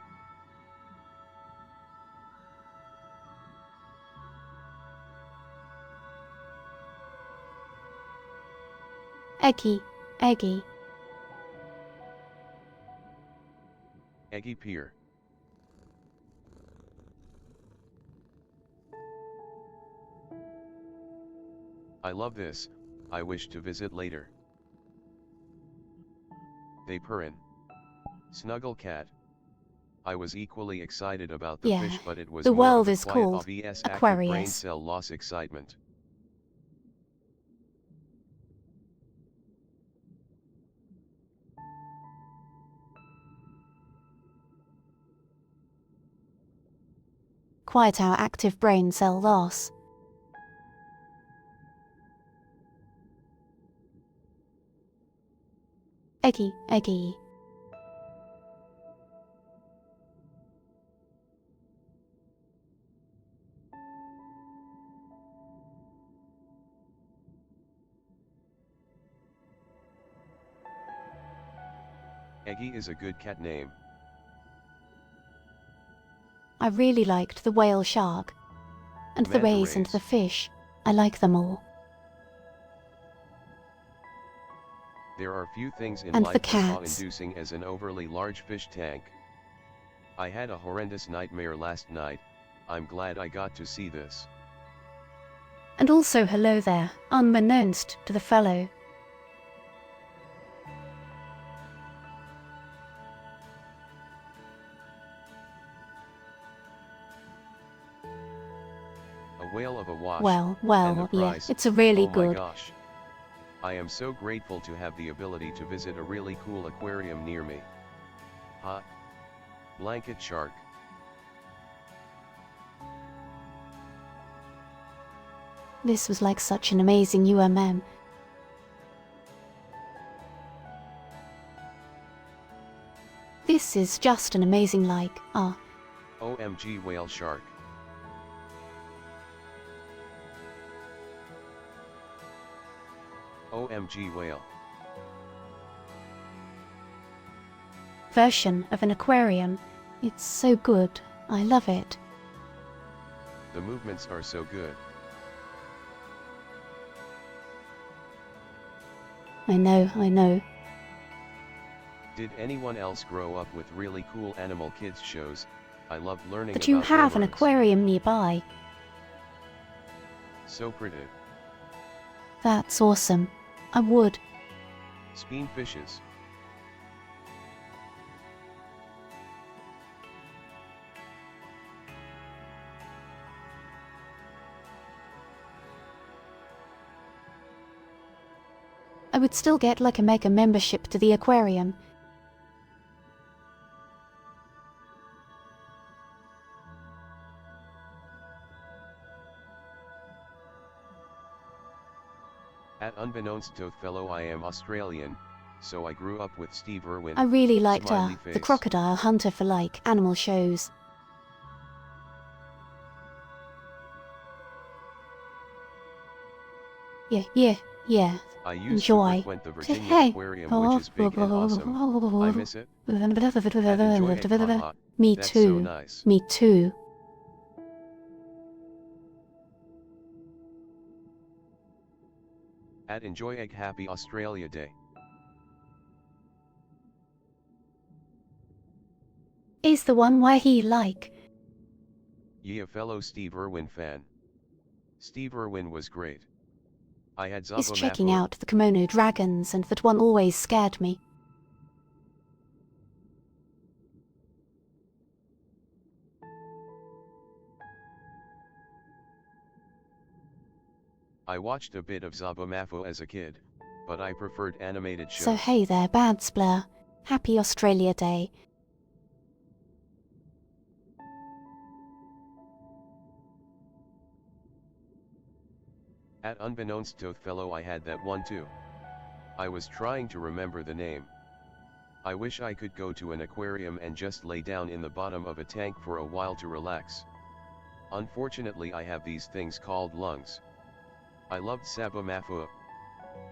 Eggy. Eggy. Eggy Pier. I love this, I wish to visit later. They purrin. Snuggle cat. I was equally excited about the Yeah, fish, but it was the more of world a is quiet, called obvious active brain Aquarius. cell loss excitement. Quite our active brain cell loss. Eggy. Eggy. Eggy is a good cat name. I really liked the whale shark. And the Manta rays and rays. the fish. I like them all. There are few things in And the life as cats. awe-inducing as an overly large fish tank. I had a horrendous nightmare last night. I'm glad I got to see this. And also hello there, unbeknownst to the fellow. A whale of a wash. Well, and the yeah, price. it's a really Oh my good. gosh. I am so grateful to have the ability to visit a really cool aquarium near me. Hot. Blanket shark. This was like such an amazing UMM. is just an amazing like, OMG whale shark. OMG whale. version of an aquarium. It's so good. I love it. The movements are so good. I know. Did anyone else grow up with really cool animal kids shows? I loved learning about But you have an whales. aquarium nearby. So pretty. That's awesome. I would. Speen fishes. I would still get like a mega membership to the aquarium. At unbeknownst to fellow, I am Australian, so I grew up with Steve Irwin. I really liked Smiley the face. crocodile hunter for like animal shows. Yeah. I used Enjoy. to frequent the Virginia Hey. Aquarium, which is big and awesome. I miss it. I'd enjoy it. Haha. Me That's too. so nice. Me too. At enjoy egg happy Australia Day. Is the one where he like. Ye a fellow Steve Irwin fan. Steve Irwin was great. I had Is ᵗᵦᵏ checking out the kimono dragons, and that one always scared me. I watched a bit of ᵗᵦᵏ as a kid, but I preferred animated shows. So hey there, Bad Splur. Happy Australia Day. At unbeknownst to fellow, I had that one too. I was trying to remember the name. I wish I could go to an aquarium and just lay down in the bottom of a tank for a while to relax. Unfortunately, I have these things called lungs. I loved ᵗᵦᵏ.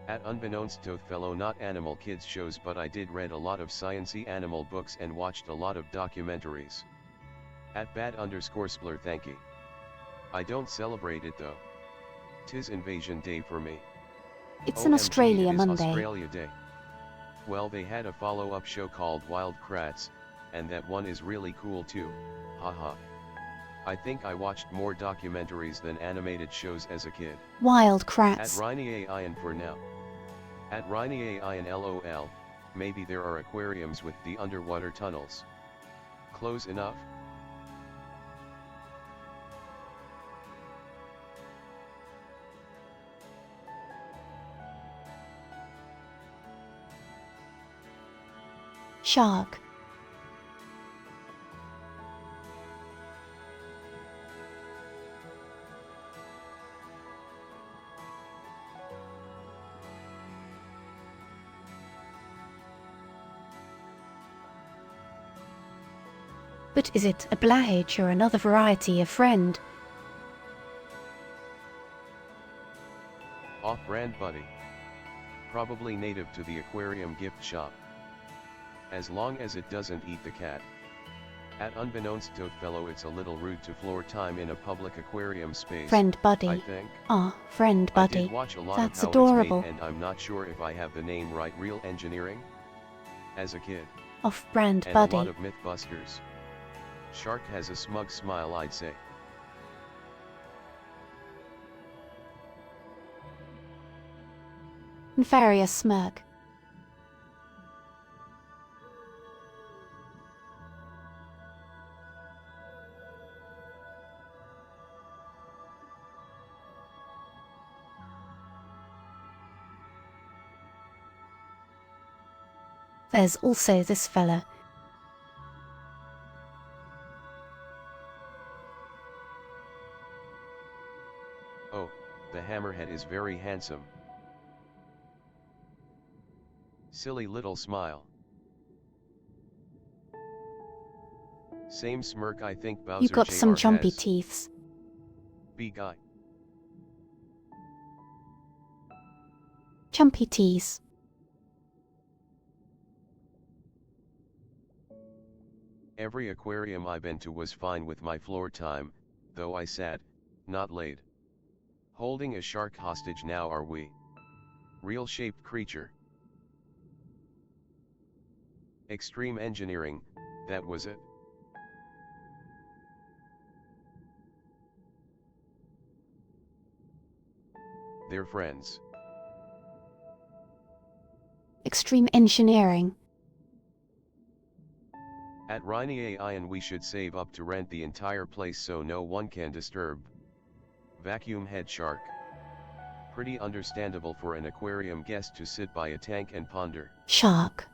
At unbeknownst to fellow, not animal kids shows, but I did read a lot of sciencey animal books and watched a lot of documentaries. At bad_splur. I don't celebrate it though. 'Tis Invasion Day for me. It's an OMG, Australia it is Monday. Australia Day. Well, they had a follow-up show called Wild Kratts, and that one is really cool too, haha. I think I watched more documentaries than animated shows as a kid. Wild At Kratts. ᵗᵦᵏ for now. At ᵗᵦᵏ LOL, maybe there are aquariums with the underwater tunnels. Close enough? Shark. But is it a blahage or another variety of friend? Off-brand buddy. Probably native to the aquarium gift shop. As long as it doesn't eat the cat. At unbeknownst to fellow, it's a little rude to floor time in a public aquarium space. Friend buddy. I think. Friend I buddy. did watch a lot That's of how adorable. it's made, and I'm not sure if I have the name right. Real Engineering? As a kid. Off-brand And buddy. a lot of Mythbusters. Shark has a smug smile, I'd say. Nefarious smirk. There's also this fella. Oh, the hammerhead is very handsome. Silly little smile. Same smirk I think Bowser You got some Jr. chompy has. teeths. Big guy. Chumpy tees. Every aquarium I been to was fine with my floor time, though I sat, not laid. Holding a shark hostage now are we. Real shaped creature. Extreme engineering, that was it. They're friends. Extreme engineering. At ᵗᵦᵏᵗ we should save up to rent the entire place so no one can disturb. Vacuum head shark. Pretty understandable for an aquarium guest to sit by a tank and ponder. Shark.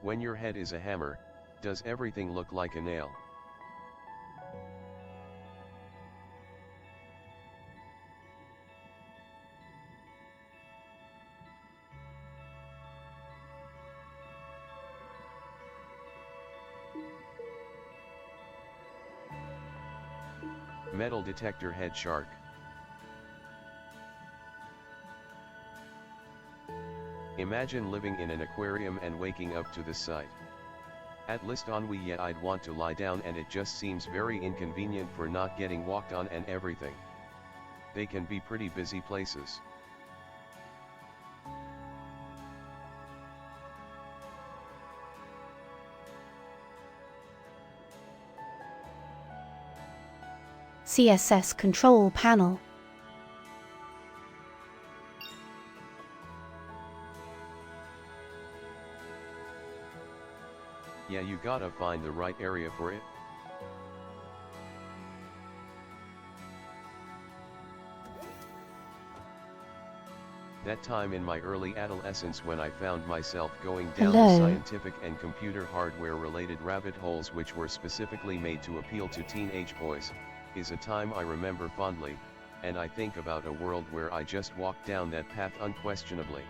When your head is a hammer, does everything look like a nail? Metal detector head shark. Imagine living in an aquarium and waking up to this sight. At least on we yet I'd want to lie down and it just seems very inconvenient for not getting walked on and everything. They can be pretty busy places. CSS control panel. Yeah, you gotta find the right area for it. That time in my early adolescence when I found myself going down the scientific and computer hardware related rabbit holes which were specifically made to appeal to teenage boys, is a time I remember fondly, and I think about a world where I just walked down that path unquestionably.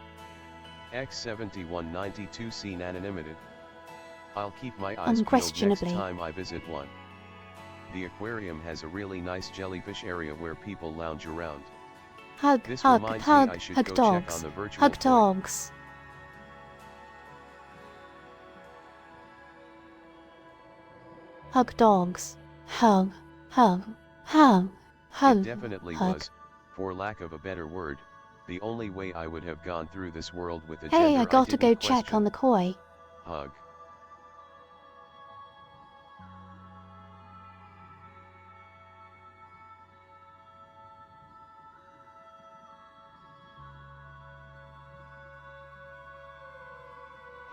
ᵗᵦᵏ ᵗᵦᵏ. I'll keep my eyes peeled next time I visit one. The aquarium has a really nice jellyfish area where people lounge around. Hug, this hug, reminds hug, me I should hug go dogs. check on the virtual Hug point. dogs. Hug dogs. Hug, hug, hug, hug. It definitely hug. was, for lack of a better word, the only way I would have gone through this world with a Hey, gender I got to go didn't check question. on the koi. Hug.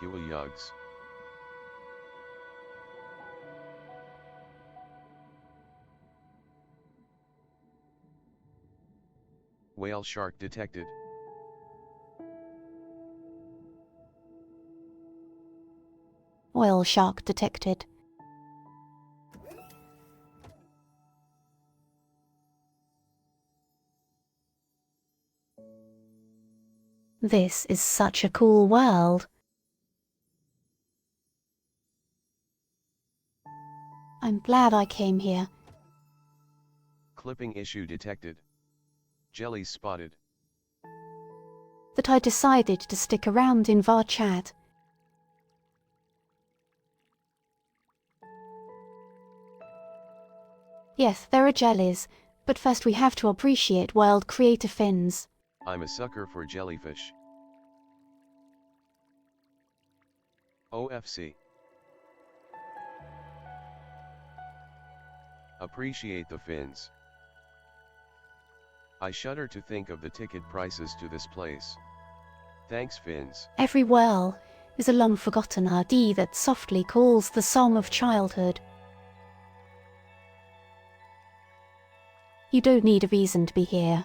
ᵗᵦᵏ. Whale shark detected. Whale shark detected. This is such a cool world. I'm glad I came here. Clipping issue detected. Jellies spotted. That I decided to stick around in ᵗᵗ. Yes, there are jellies, but first we have to appreciate world creator fins. I'm a sucker for jellyfish. OFC. Appreciate the fins. I shudder to think of the ticket prices to this place. Thanks, fins. Every whirl is a long-forgotten RD that softly calls the song of childhood. You don't need a reason to be here.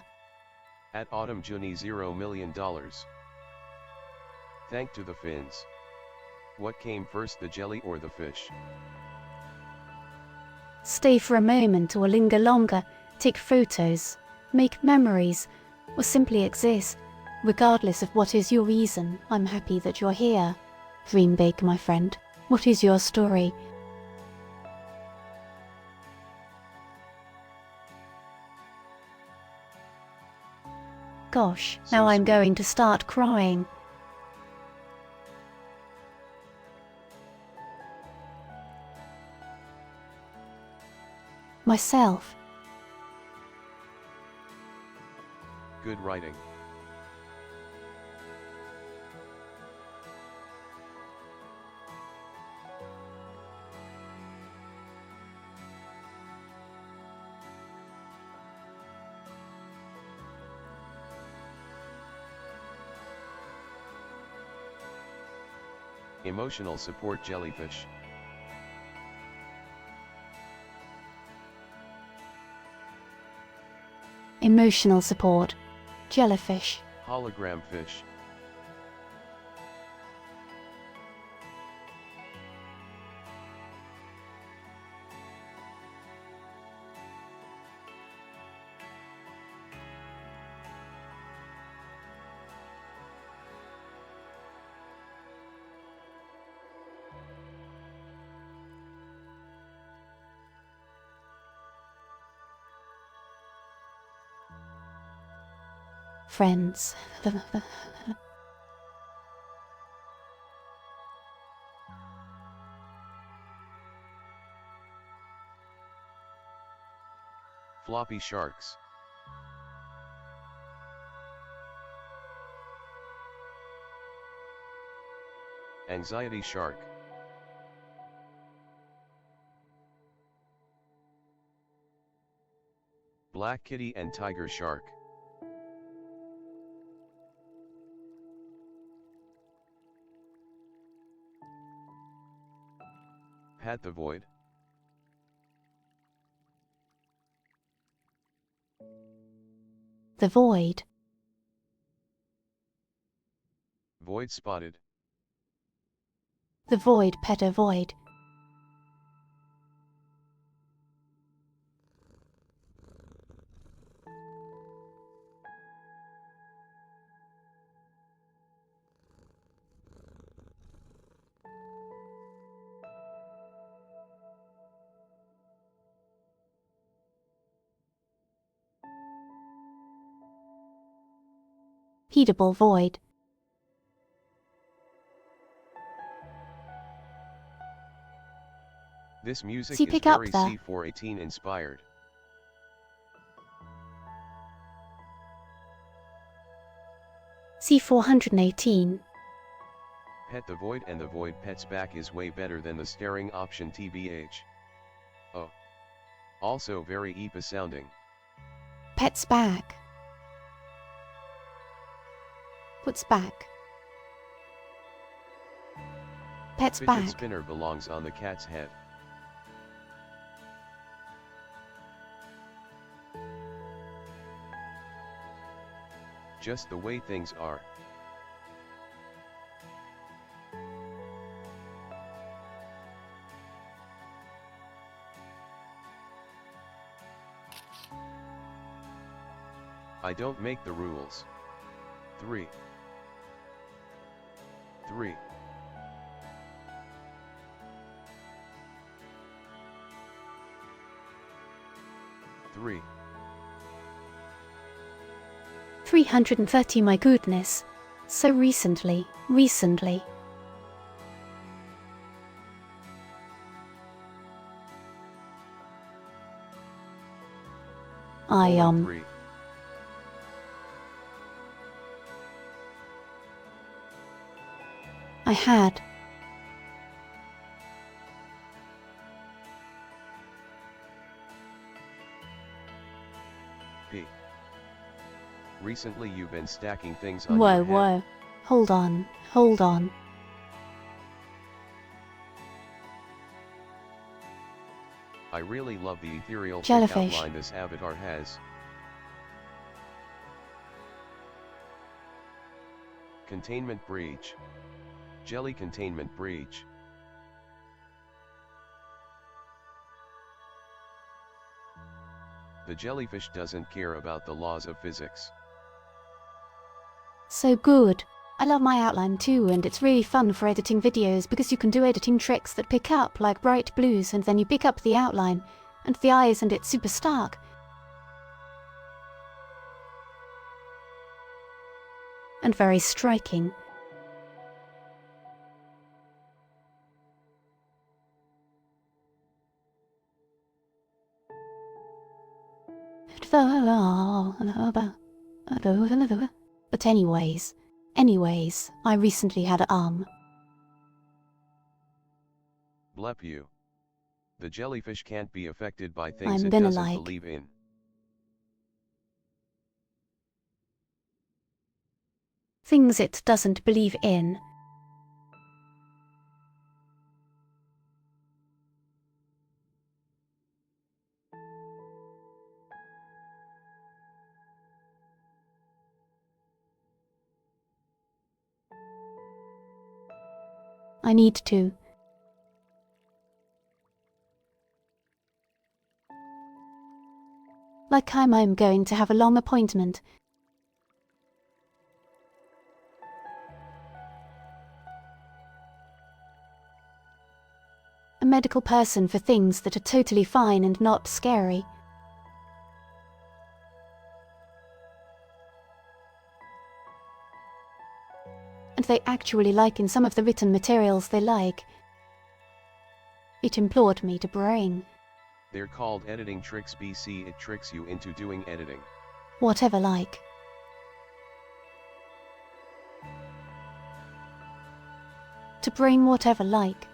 At ᵗᵦᵏ $0 million. Thank to the fins. What came first, the jelly or the fish? Stay for a moment or linger longer, take photos, make memories, or simply exist. Regardless of what is your reason, I'm happy that you're here. Dream big, my friend. What is your story? Gosh, now I'm going to start crying. Myself. Good writing. Emotional support jellyfish. Emotional support. Jellyfish. Hologram fish. Friends. Floppy sharks. Anxiety shark. Black kitty and tiger shark. ᵃᵦᵉ. The void. Void spotted. The void, pedo void. Heatable void. This music See, is pick up very there. ᵗᵏ inspired. ᵗᵏ. ᵃᵦᵉ and the void pet's back is way better than the staring option tbh. Oh. Also very epa sounding. Pet's back. What's back? Pet's Fidget back. spinner belongs on the cat's head. Just the way things are. I don't make the rules. 3. 3. 3. 330, my goodness. So recently. I 3. I had. P. Recently you've been stacking things on Whoa, your head. whoa. Hold on. I really love the ethereal thick Jellyfish. outline this avatar has. Containment breach. Jelly containment breach. The jellyfish doesn't care about the laws of physics. So good. I love my outline too, and it's really fun for editing videos because you can do editing tricks that pick up like bright blues, and then you pick up the outline and the eyes, and it's super stark. And very striking. But anyways, I recently had a Blep you. The jellyfish can't be affected by things I'm it gonna doesn't like. believe in. Things it doesn't believe in. I need to. Like I'm going to have a long appointment. A medical person for things that are totally fine and not scary. And they actually like in some of the written materials they like. It implored me to bring. They're called editing tricks BC. It tricks you into doing editing. Whatever like. To bring whatever like.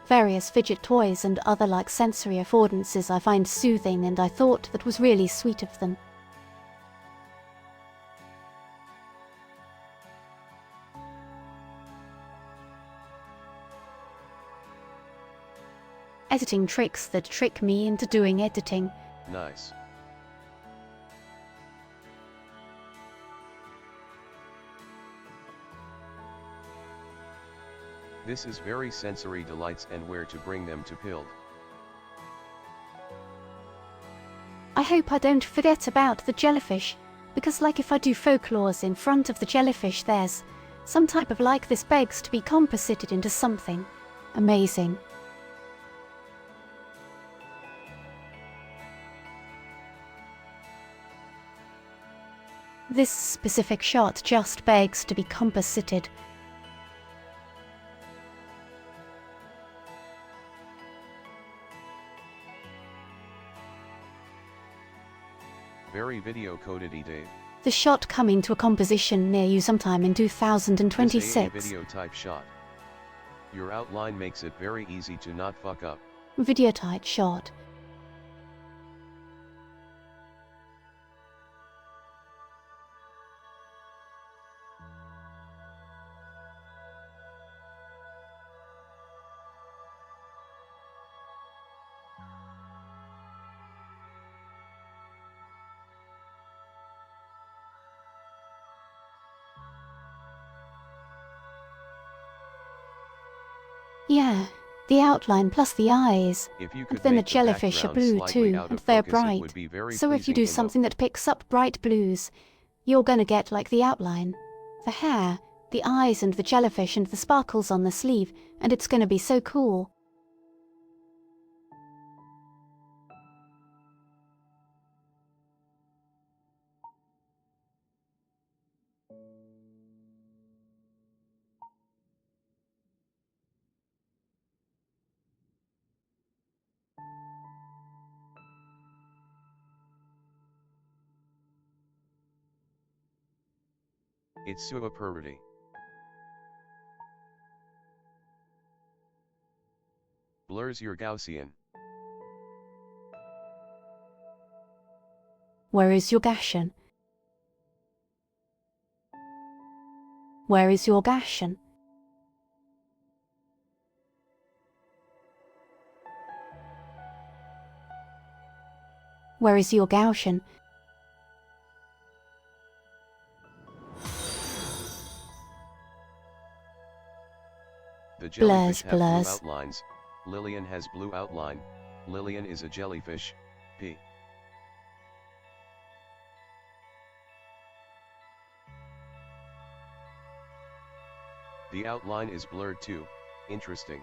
Various fidget toys and other like sensory affordances I find soothing, and I thought that was really sweet of them. Editing tricks that trick me into doing editing. Nice. This is very sensory delights and where to bring them to pilled. I hope I don't forget about the jellyfish, because like if I do folklores in front of the jellyfish, there's some type of like this begs to be composited into something amazing. This specific shot just begs to be composited. Very video coded Dave. The shot coming to a composition near you sometime in 2026. This a video type shot. Your outline makes it very easy to not fuck up. Video type shot. Yeah, the outline plus the eyes. If you And could then the make the jellyfish are background blue slightly too, out and of they're focus, it bright. would be very So if you pleasing do in something that picks up bright blues, you're gonna get like the outline, the hair, the eyes and the jellyfish and the sparkles on the sleeve, and it's gonna be so cool. It's ᵗᵦᵉ. Blurs your Gaussian. Where is your Gaussian? Where is your Gaussian? Where is your Gaussian? The jellyfish have Blurs. blue outlines. Lilian has blue outline. Lilian is a jellyfish. P. The outline is blurred too. Interesting.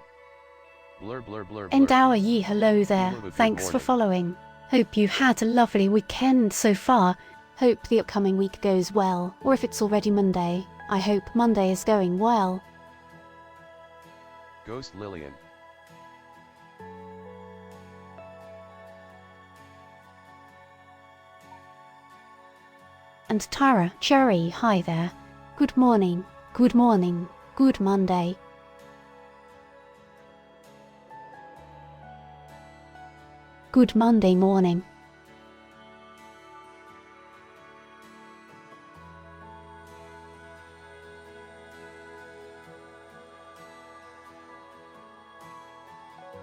Blur blur blur blur. And our ye hello there. Hello, good Thanks for morning. following. Hope you had a lovely weekend so far. Hope the upcoming week goes well, or if it's already Monday, I hope Monday is going well. Ghost Lilian. And Tara, Cherry, hi there. Good morning, good morning, good Monday. Good Monday morning.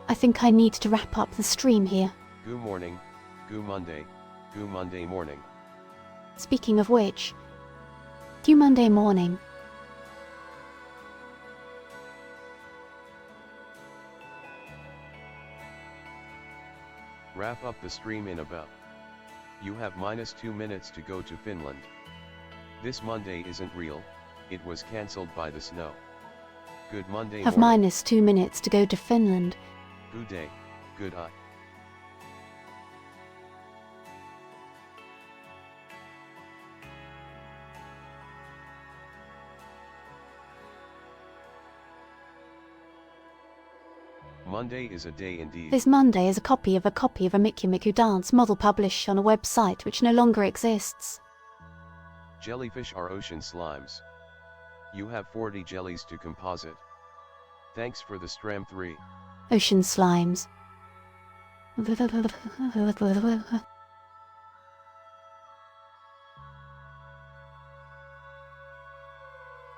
I think I need to wrap up the stream here. Good morning. Good Monday. Good Monday morning. Speaking of which, good Monday morning. Wrap up the stream in about. You have -2 minutes to go to Finland. This Monday isn't real, it was cancelled by the snow. Good Monday Have morning. -2 minutes to go to Finland. Good day. Good eye. Monday is a day indeed. This Monday is a copy of a ᵗᵦᵏ dance model published on a website which no longer exists. Jellyfish are ocean slimes. You have 40 jellies to composite. Thanks for the ⵗᵗ3. Ocean slimes.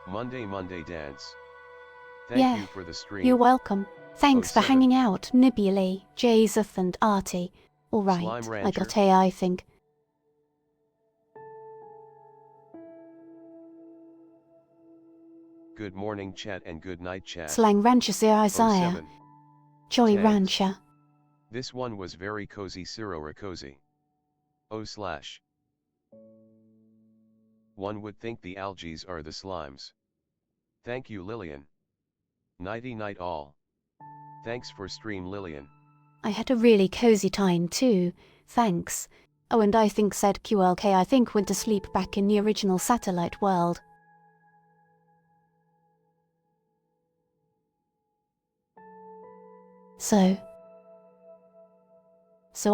Monday dance. Thank Yeah, you for the stream. You're welcome. Thanks for 07. hanging out, Nibuli, Jazoth and Artie. Alright, Slime I Rancher. got A, I think. Good morning chat and good night chat. Slang Rancher Isaiah. 07. Jolly Tags. Rancher. This one was very cozy ●●●. / One would think the algaes are the slimes. Thank you Lilian. Nighty night all. Thanks for stream Lilian. I had a really cozy time too, thanks. Oh, and I think said QLK I think went to sleep back in the original satellite world. So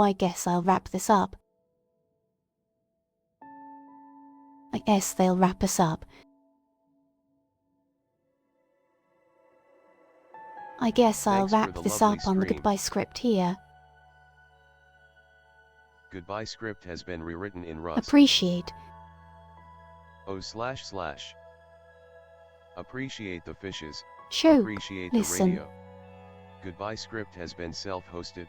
I guess I'll wrap this up. I guess they'll wrap us up. I guess I'll Thanks for wrap the this lovely up on the stream. goodbye script here. Goodbye script has been rewritten in Rust. Appreciate. // Appreciate the fishes. Show. Appreciate Listen. the radio. Goodbye script has been self-hosted.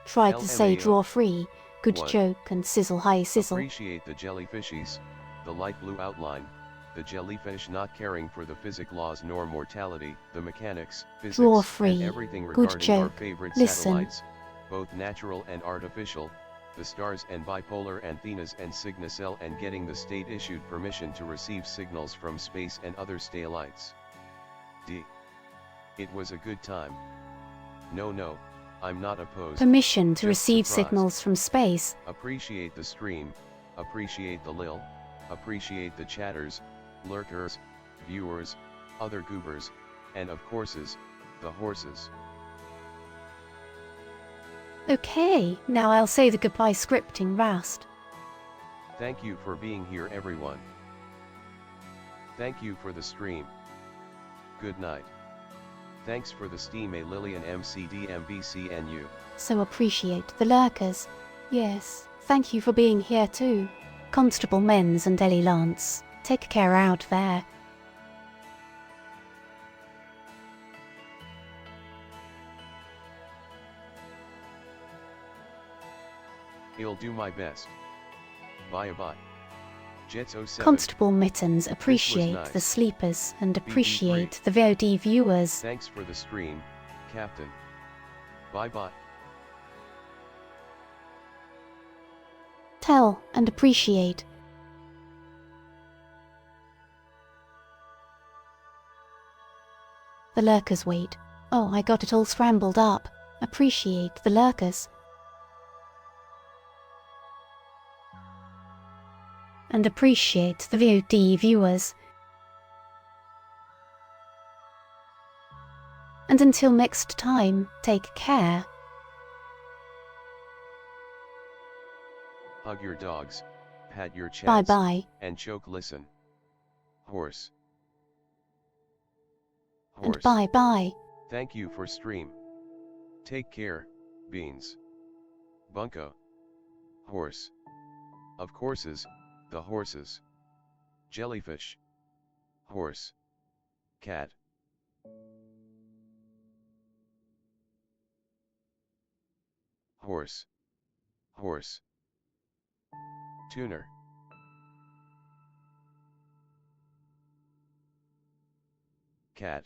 Tried to say LMAO. draw free. Good What? joke and sizzle hi sizzle. Appreciate the jellyfishies, the light blue outline, the jellyfish not caring for the physics laws nor mortality, the mechanics, physics, Draw free. and everything Good regarding our joke. favorite Listen. satellites, both natural and artificial, the stars and bipolar antennas and Cygnus-L and getting the state-issued permission to receive signals from space and other satellites. D. It was a good time. No, I'm not opposed. Permission to Just receive surprised. signals from space. Appreciate the stream, appreciate the lil, appreciate the chatters, lurkers, viewers, other goobers, and of courses, the horses. Okay, now I'll say the goodbye script in Rust. Thank you for being here everyone. Thank you for the stream. Good night. Thanks for the steam a Lilian MCDMBCNU. So appreciate the lurkers. Yes, thank you for being here too. Constable Menz and Ellie Lance, take care out there. I'll do my best. Bye. ●●●. Constable Mittens appreciate nice. the sleepers and BB3. appreciate the VOD viewers. Thanks for the stream, Captain. Bye. Tell and appreciate. The lurkers wait. Oh, I got it all scrambled up. Appreciate the lurkers. And appreciate the VOD viewers. And until next time, take care. Hug your dogs, pat your chest, Bye-bye. and choke listen. Horse. And bye-bye. Thank you for stream. Take care, beans. Bunko. Horse. Of courses, the horses. Jellyfish. Horse. Cat. Horse. Horse. Tuner. Cat.